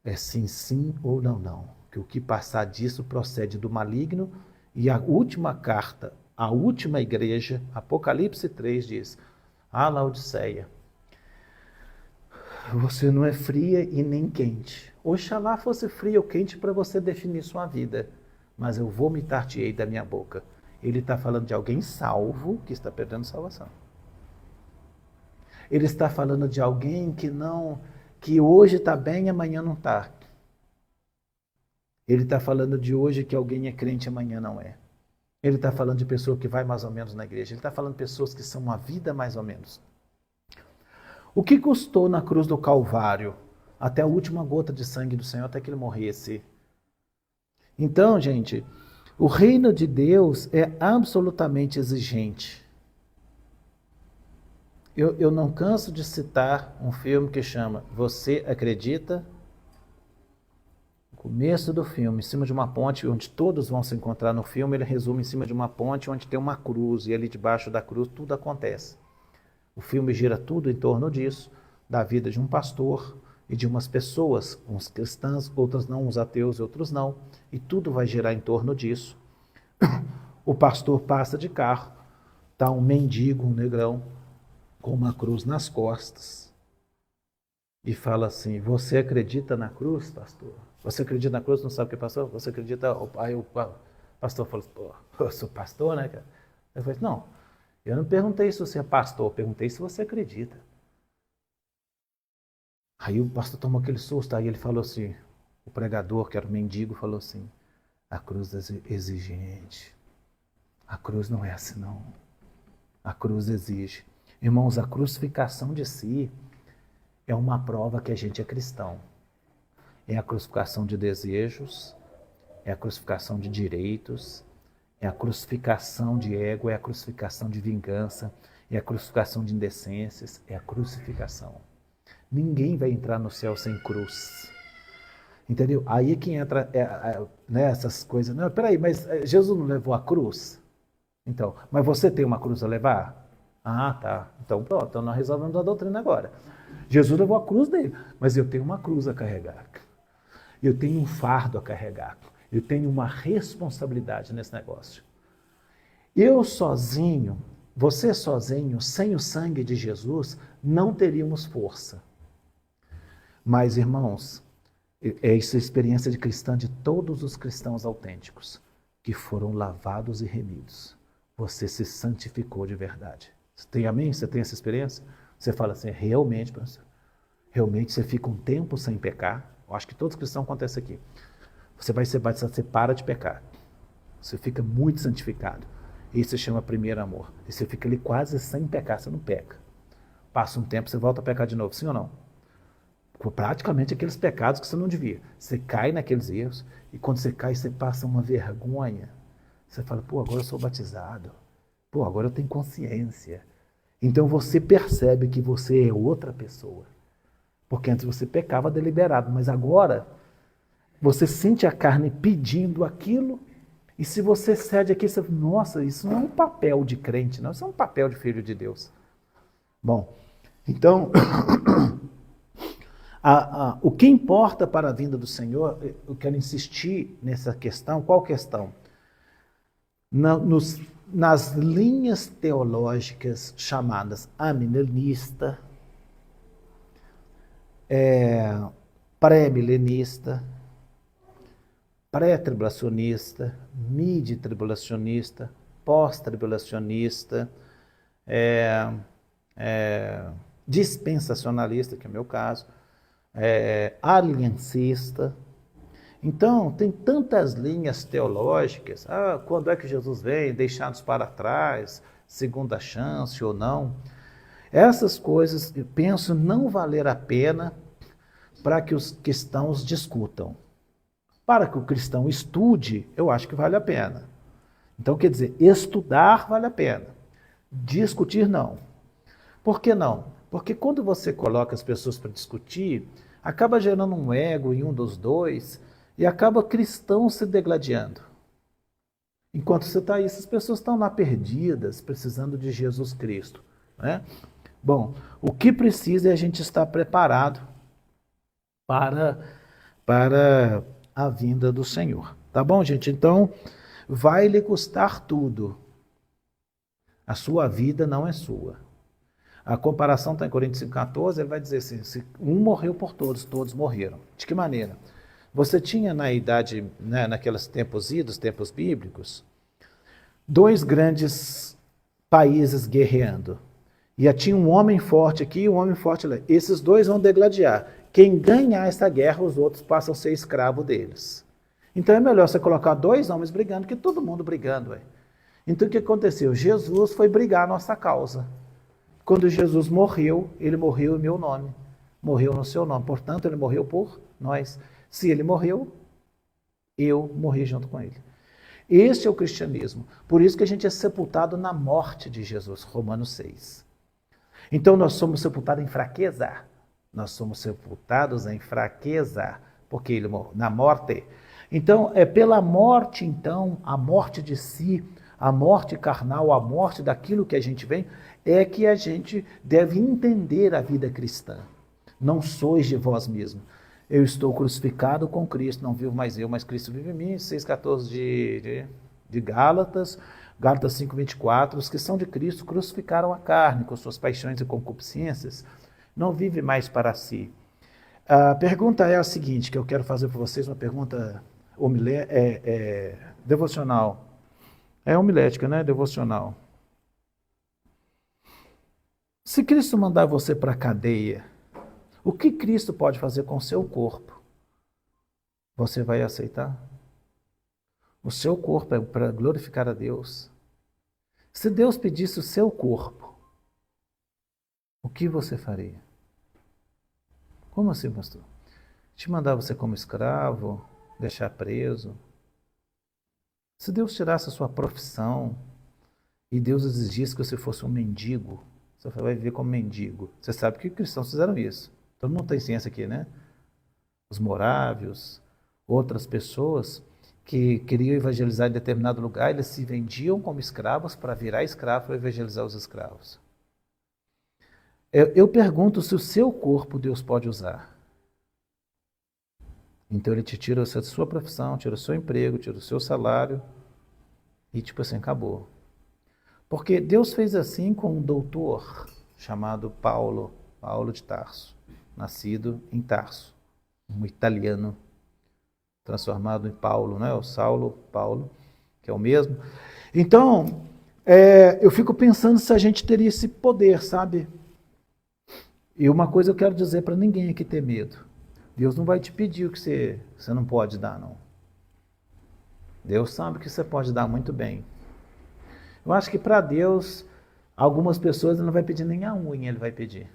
é sim, sim ou não, não. Que o que passar disso procede do maligno. E a última carta, a última igreja, Apocalipse 3 diz, a Laodiceia, você não é fria e nem quente. Oxalá fosse fria ou quente para você definir sua vida, mas eu vomitar-te-ei da minha boca. Ele está falando de alguém salvo que está perdendo salvação. Ele está falando de alguém que hoje está bem e amanhã não está. Ele está falando de hoje que alguém é crente e amanhã não é. Ele está falando de pessoa que vai mais ou menos na igreja. Ele está falando de pessoas que são uma vida mais ou menos. O que custou na cruz do Calvário? Até a última gota de sangue do Senhor, até que ele morresse. Então, gente, o reino de Deus é absolutamente exigente. Eu não canso de citar um filme que chama Você Acredita? No começo do filme, em cima de uma ponte, onde todos vão se encontrar no filme, ele resume em cima de uma ponte onde tem uma cruz, e ali debaixo da cruz tudo acontece. O filme gira tudo em torno disso, da vida de um pastor e de umas pessoas, uns cristãos, outras não, uns ateus e outros não, e tudo vai girar em torno disso. O pastor passa de carro, está um mendigo, um negrão, com uma cruz nas costas, e fala assim: você acredita na cruz, pastor? Você acredita na cruz? Não sabe o que é pastor? Você acredita? Aí o pastor falou: pô, eu sou pastor, né, cara? Eu falei: não, eu não perguntei se você é pastor, eu perguntei se você acredita. Aí o pastor tomou aquele susto, aí ele falou assim, o pregador, que era o mendigo, falou assim: a cruz é exigente. A cruz não é assim, não. A cruz exige. Irmãos, a crucificação de si é uma prova que a gente é cristão. É a crucificação de desejos, é a crucificação de direitos, é a crucificação de ego, é a crucificação de vingança, é a crucificação de indecências, é a crucificação. Ninguém vai entrar no céu sem cruz. Entendeu? Aí que entra essas coisas. Não, peraí, mas Jesus não levou a cruz? Então, mas você tem uma cruz a levar? Ah, tá. Então pronto, então nós resolvemos a doutrina agora. Jesus levou a cruz dele, mas eu tenho uma cruz a carregar. Eu tenho um fardo a carregar. Eu tenho uma responsabilidade nesse negócio. Eu sozinho, você sozinho, sem o sangue de Jesus, não teríamos força. Mas, irmãos, essa é a experiência de cristã de todos os cristãos autênticos, que foram lavados e remidos. Você se santificou de verdade. Você tem amém? Você tem essa experiência? Você fala assim: realmente, pastor, realmente você fica um tempo sem pecar. Eu acho que todos os cristãos acontece aqui. Você vai ser batizado, você para de pecar. Você fica muito santificado. Isso se chama primeiro amor. E você fica ali quase sem pecar, você não peca. Passa um tempo, você volta a pecar de novo, sim ou não? Praticamente aqueles pecados que você não devia. Você cai naqueles erros, e quando você cai, você passa uma vergonha. Você fala: pô, agora eu sou batizado. Pô, agora eu tenho consciência. Então você percebe que você é outra pessoa. Porque antes você pecava deliberado, mas agora você sente a carne pedindo aquilo, e se você cede aqui, você fala: nossa, isso não é um papel de crente, não, isso é um papel de filho de Deus. Bom, então, o que importa para a vinda do Senhor, eu quero insistir nessa questão. Qual questão? Nas linhas teológicas chamadas amilenista, pré-milenista, pré-tribulacionista, mid-tribulacionista, pós-tribulacionista, dispensacionalista, que é o meu caso, aliancista. Então, tem tantas linhas teológicas. Quando é que Jesus vem? Deixados para trás, segunda chance ou não. Essas coisas, eu penso, não valer a pena para que os cristãos discutam. Para que o cristão estude, eu acho que vale a pena. Então, quer dizer, estudar vale a pena. Discutir, não. Por que não? Porque quando você coloca as pessoas para discutir, acaba gerando um ego em um dos dois, e acaba cristão se degladiando. Enquanto você está aí, essas pessoas estão lá perdidas, precisando de Jesus Cristo. Né? Bom, o que precisa é a gente estar preparado para a vinda do Senhor. Tá bom, gente? Então, vai lhe custar tudo. A sua vida não é sua. A comparação está em Coríntios 5,14, ele vai dizer assim: se um morreu por todos, todos morreram. De que maneira? Você tinha na idade, né, naqueles tempos idos, tempos bíblicos, dois grandes países guerreando. E tinha um homem forte aqui e um homem forte lá. Esses dois vão degladiar. Quem ganhar essa guerra, os outros passam a ser escravo deles. Então é melhor você colocar dois homens brigando que todo mundo brigando. Então o que aconteceu? Jesus foi brigar a nossa causa. Quando Jesus morreu, ele morreu em meu nome. Morreu no seu nome. Portanto, ele morreu por nós. Se ele morreu, eu morri junto com ele. Este é o cristianismo. Por isso que a gente é sepultado na morte de Jesus. Romanos 6. Então, nós somos sepultados em fraqueza. Nós somos sepultados em fraqueza. Porque ele morreu na morte. Então, é pela morte, então, a morte de si, a morte carnal, a morte daquilo que a gente vem, é que a gente deve entender a vida cristã. Não sois de vós mesmo. Eu estou crucificado com Cristo, não vivo mais eu, mas Cristo vive em mim. 6,14 de Gálatas, Gálatas 5,24. Os que são de Cristo crucificaram a carne com suas paixões e concupiscências. Não vive mais para si. A pergunta é a seguinte, que eu quero fazer para vocês, uma pergunta devocional. É homilética, né? Devocional. Se Cristo mandar você para a cadeia, o que Cristo pode fazer com o seu corpo? Você vai aceitar? O seu corpo é para glorificar a Deus. Se Deus pedisse o seu corpo, o que você faria? Como assim, pastor? Te mandar você como escravo, deixar preso? Se Deus tirasse a sua profissão e Deus exigisse que você fosse um mendigo, você vai viver como mendigo. Você sabe que os cristãos fizeram isso. Todo mundo tem ciência aqui, né? Os morávios, outras pessoas que queriam evangelizar em determinado lugar, eles se vendiam como escravos para virar escravo para evangelizar os escravos. Eu pergunto se o seu corpo Deus pode usar. Então ele te tira a sua profissão, tira o seu emprego, tira o seu salário e tipo assim, acabou. Porque Deus fez assim com um doutor chamado Paulo de Tarso, nascido em Tarso, um italiano transformado em Paulo, né? O Saulo, Paulo, que é o mesmo. Então, eu fico pensando se a gente teria esse poder, sabe? E uma coisa eu quero dizer para ninguém aqui ter medo. Deus não vai te pedir o que você não pode dar, não. Deus sabe que você pode dar muito bem. Eu acho que para Deus, algumas pessoas ele não vai pedir nem a unha, ele vai pedir.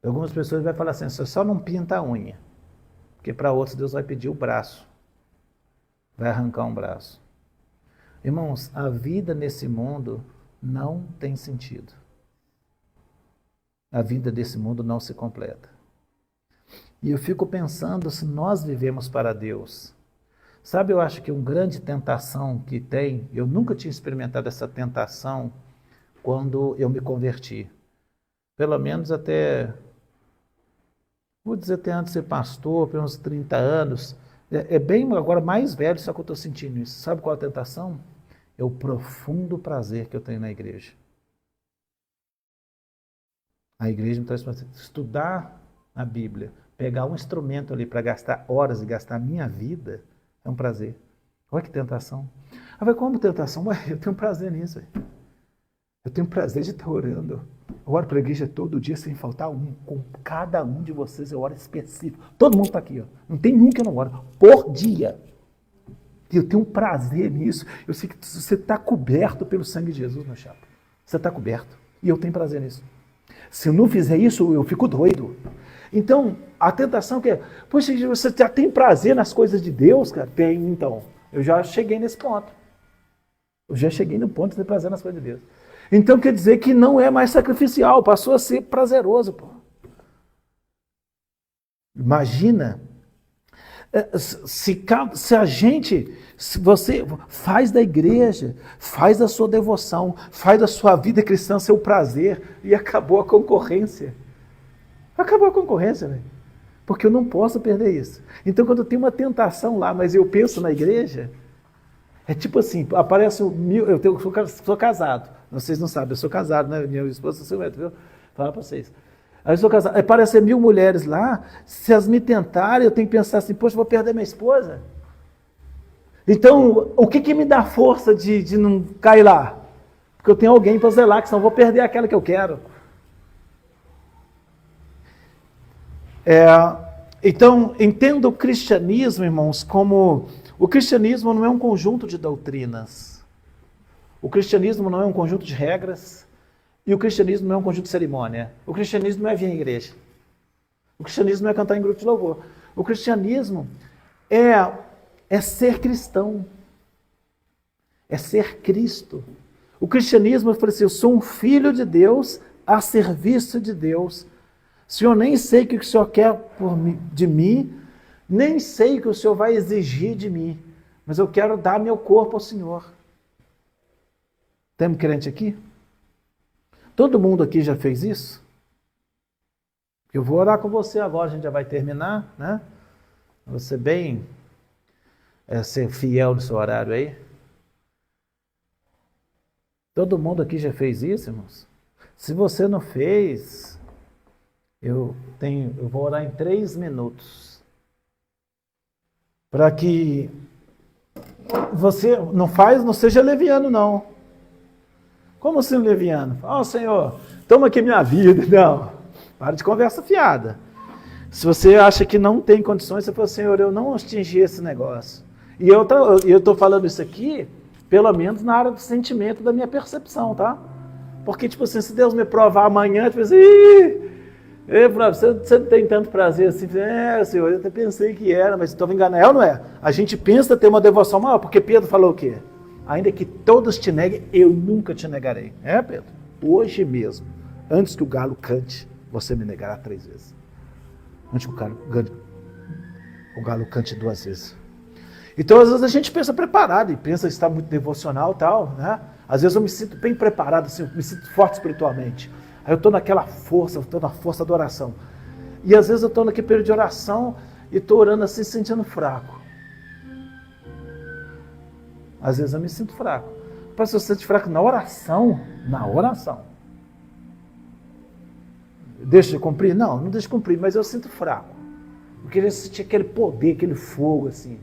Algumas pessoas vai falar assim, você só não pinta a unha. Porque para outros Deus vai pedir o braço. Vai arrancar um braço. Irmãos, a vida nesse mundo não tem sentido. A vida desse mundo não se completa. E eu fico pensando se nós vivemos para Deus. Sabe, eu acho que uma grande tentação que tem, eu nunca tinha experimentado essa tentação quando eu me converti. Pelo menos até, vou dizer até antes de ser pastor, por uns 30 anos. É bem agora mais velho, só que eu estou sentindo isso. Sabe qual é a tentação? É o profundo prazer que eu tenho na igreja. A igreja me traz para estudar a Bíblia, pegar um instrumento ali para gastar horas e gastar a minha vida, é um prazer. Olha que tentação. Vai, como tentação? Ué, eu tenho prazer nisso. Véio. Eu tenho prazer de estar orando. Eu oro para a igreja todo dia sem faltar um. Com cada um de vocês eu oro específico. Todo mundo está aqui. Ó. Não tem um que eu não oro. Por dia. E eu tenho um prazer nisso. Eu sei que você está coberto pelo sangue de Jesus, meu chapa. Você está coberto. E eu tenho prazer nisso. Se eu não fizer isso, eu fico doido. Então, a tentação que é, poxa, você já tem prazer nas coisas de Deus, cara? Tem, então. Eu já cheguei nesse ponto. Eu já cheguei no ponto de ter prazer nas coisas de Deus. Então, quer dizer que não é mais sacrificial, passou a ser prazeroso, pô. Imagina, se a gente, se você faz da igreja, faz da sua devoção, faz da sua vida cristã seu prazer, e acabou a concorrência. Acabou a concorrência, velho. Porque eu não posso perder isso. Então, quando eu tenho uma tentação lá, mas eu penso na igreja, é tipo assim, aparece eu sou casado. Vocês não sabem, eu sou casado, né? Minha esposa é ciumenta, viu? Fala para vocês. Aí eu sou casado. Aparecem 1000 mulheres lá, se elas me tentarem, eu tenho que pensar assim, poxa, vou perder minha esposa? Então, o que me dá força de não cair lá? Porque eu tenho alguém para zelar, que senão eu vou perder aquela que eu quero. Então, entenda o cristianismo, irmãos, como o cristianismo não é um conjunto de doutrinas. O cristianismo não é um conjunto de regras. E o cristianismo não é um conjunto de cerimônia. O cristianismo não é vir à igreja. O cristianismo não é cantar em grupo de louvor. O cristianismo é ser cristão. É ser Cristo. O cristianismo, eu falei assim, eu sou um filho de Deus a serviço de Deus. Senhor, nem sei o que o Senhor quer de mim, nem sei o que o Senhor vai exigir de mim, mas eu quero dar meu corpo ao Senhor. Temos crente aqui? Todo mundo aqui já fez isso? Eu vou orar com você agora, a gente já vai terminar, né? Você bem ser fiel no seu horário aí. Todo mundo aqui já fez isso, irmãos? Se você não fez, eu vou orar em 3 minutos. Para que você não seja leviano, não. Como assim leviano? Senhor, toma aqui minha vida. Não, para de conversa fiada. Se você acha que não tem condições, você fala, Senhor, eu não atingi esse negócio. E eu estou falando isso aqui, pelo menos na área do sentimento, da minha percepção, tá? Porque, tipo assim, se Deus me provar amanhã, tipo assim, você não tem tanto prazer assim. Senhor, eu até pensei que era, mas estou me enganando. É ou não é? A gente pensa ter uma devoção maior, porque Pedro falou o quê? Ainda que todos te neguem, eu nunca te negarei. É, Pedro? Hoje mesmo, antes que o galo cante, você me negará 3 vezes. Antes que o galo cante 2 vezes. Então, às vezes a gente pensa preparado e pensa que está muito devocional e tal, né? Às vezes eu me sinto bem preparado, assim, me sinto forte espiritualmente. Aí eu estou naquela força, eu estou na força da oração. E às vezes eu estou naquele período de oração e estou orando assim, sentindo fraco. Às vezes eu me sinto fraco. Mas se você se sente fraco na oração, deixa de cumprir? Não deixa de cumprir, mas eu sinto fraco. Eu queria sentir aquele poder, aquele fogo, assim.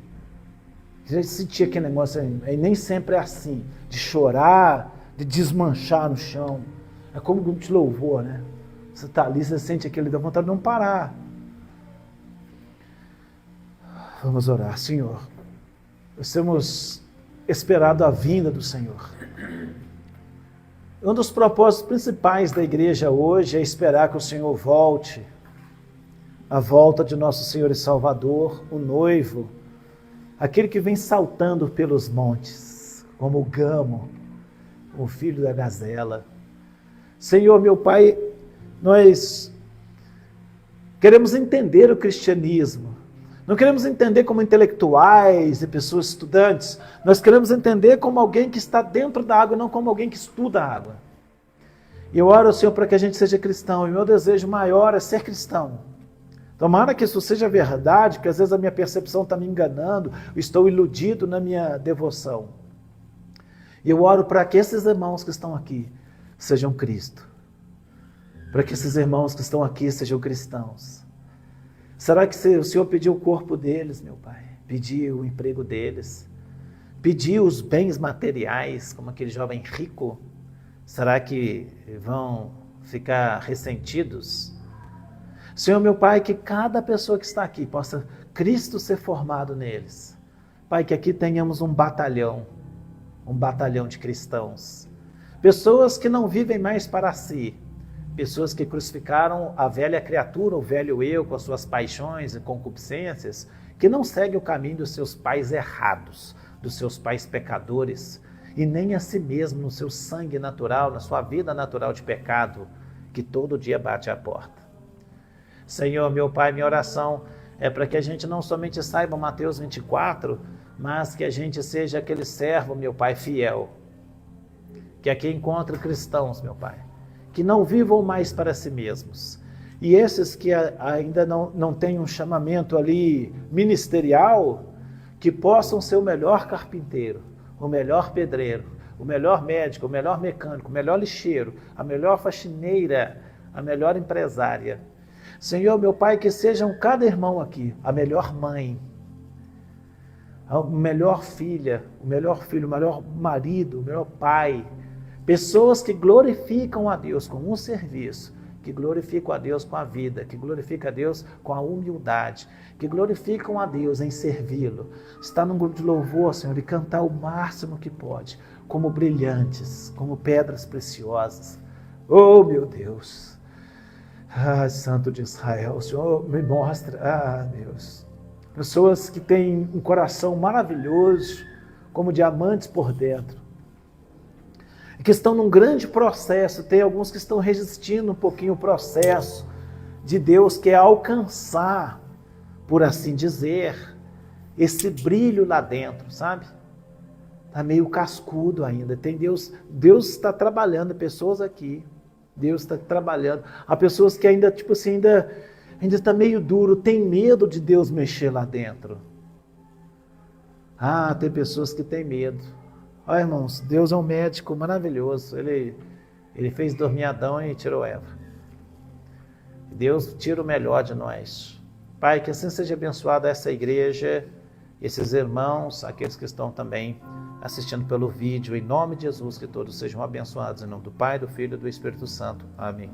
Eu queria sentir aquele negócio aí. Nem sempre é assim, de chorar, de desmanchar no chão. É como um grupo de louvor, né? Você está ali, você sente aquele, dá vontade de não parar. Vamos orar. Senhor, nós temos esperado a vinda do Senhor. Um dos propósitos principais da igreja hoje é esperar que o Senhor volte, a volta de nosso Senhor e Salvador, o noivo, aquele que vem saltando pelos montes, como o gamo, o filho da gazela. Senhor, meu Pai, nós queremos entender o cristianismo. Não queremos entender como intelectuais e pessoas estudantes. Nós queremos entender como alguém que está dentro da água, não como alguém que estuda a água. E eu oro, Senhor, para que a gente seja cristão. E meu desejo maior é ser cristão. Tomara que isso seja verdade, porque às vezes a minha percepção está me enganando, estou iludido na minha devoção. E eu oro para que esses irmãos que estão aqui sejam Cristo. Para que esses irmãos que estão aqui sejam cristãos. Será que o Senhor pediu o corpo deles, meu Pai? Pediu o emprego deles? Pediu os bens materiais, como aquele jovem rico? Será que vão ficar ressentidos? Senhor, meu Pai, que cada pessoa que está aqui possa Cristo ser formado neles. Pai, que aqui tenhamos um batalhão de cristãos. Pessoas que não vivem mais para si. Pessoas que crucificaram a velha criatura, o velho eu, com as suas paixões e concupiscências, que não segue o caminho dos seus pais errados, dos seus pais pecadores, e nem a si mesmo no seu sangue natural, na sua vida natural de pecado, que todo dia bate à porta. Senhor, meu Pai, minha oração é para que a gente não somente saiba Mateus 24, mas que a gente seja aquele servo, meu Pai, fiel, que aqui encontre cristãos, meu Pai, que não vivam mais para si mesmos. E esses que ainda não têm um chamamento ali ministerial, que possam ser o melhor carpinteiro, o melhor pedreiro, o melhor médico, o melhor mecânico, o melhor lixeiro, a melhor faxineira, a melhor empresária. Senhor, meu Pai, que sejam cada irmão aqui a melhor mãe, a melhor filha, o melhor filho, o melhor marido, o melhor pai. Pessoas que glorificam a Deus com um serviço, que glorificam a Deus com a vida, que glorificam a Deus com a humildade, que glorificam a Deus em servi-lo. Estar num grupo de louvor, Senhor, e cantar o máximo que pode, como brilhantes, como pedras preciosas. Oh, meu Deus. Ah, Santo de Israel, o Senhor me mostra. Ah, Deus. Pessoas que têm um coração maravilhoso, como diamantes por dentro. E que estão num grande processo. Tem alguns que estão resistindo um pouquinho o processo de Deus, que é alcançar, por assim dizer, esse brilho lá dentro, sabe? Está meio cascudo ainda. Tem Deus está trabalhando, pessoas aqui. Deus está trabalhando. Há pessoas que ainda, tipo assim, ainda está meio duro, tem medo de Deus mexer lá dentro. Ah, tem pessoas que têm medo. Olha, irmãos, Deus é um médico maravilhoso. Ele fez dormir Adão e tirou Eva. Deus tira o melhor de nós. Pai, que assim seja abençoada essa igreja, esses irmãos, aqueles que estão também assistindo pelo vídeo, em nome de Jesus, que todos sejam abençoados, em nome do Pai, do Filho e do Espírito Santo. Amém.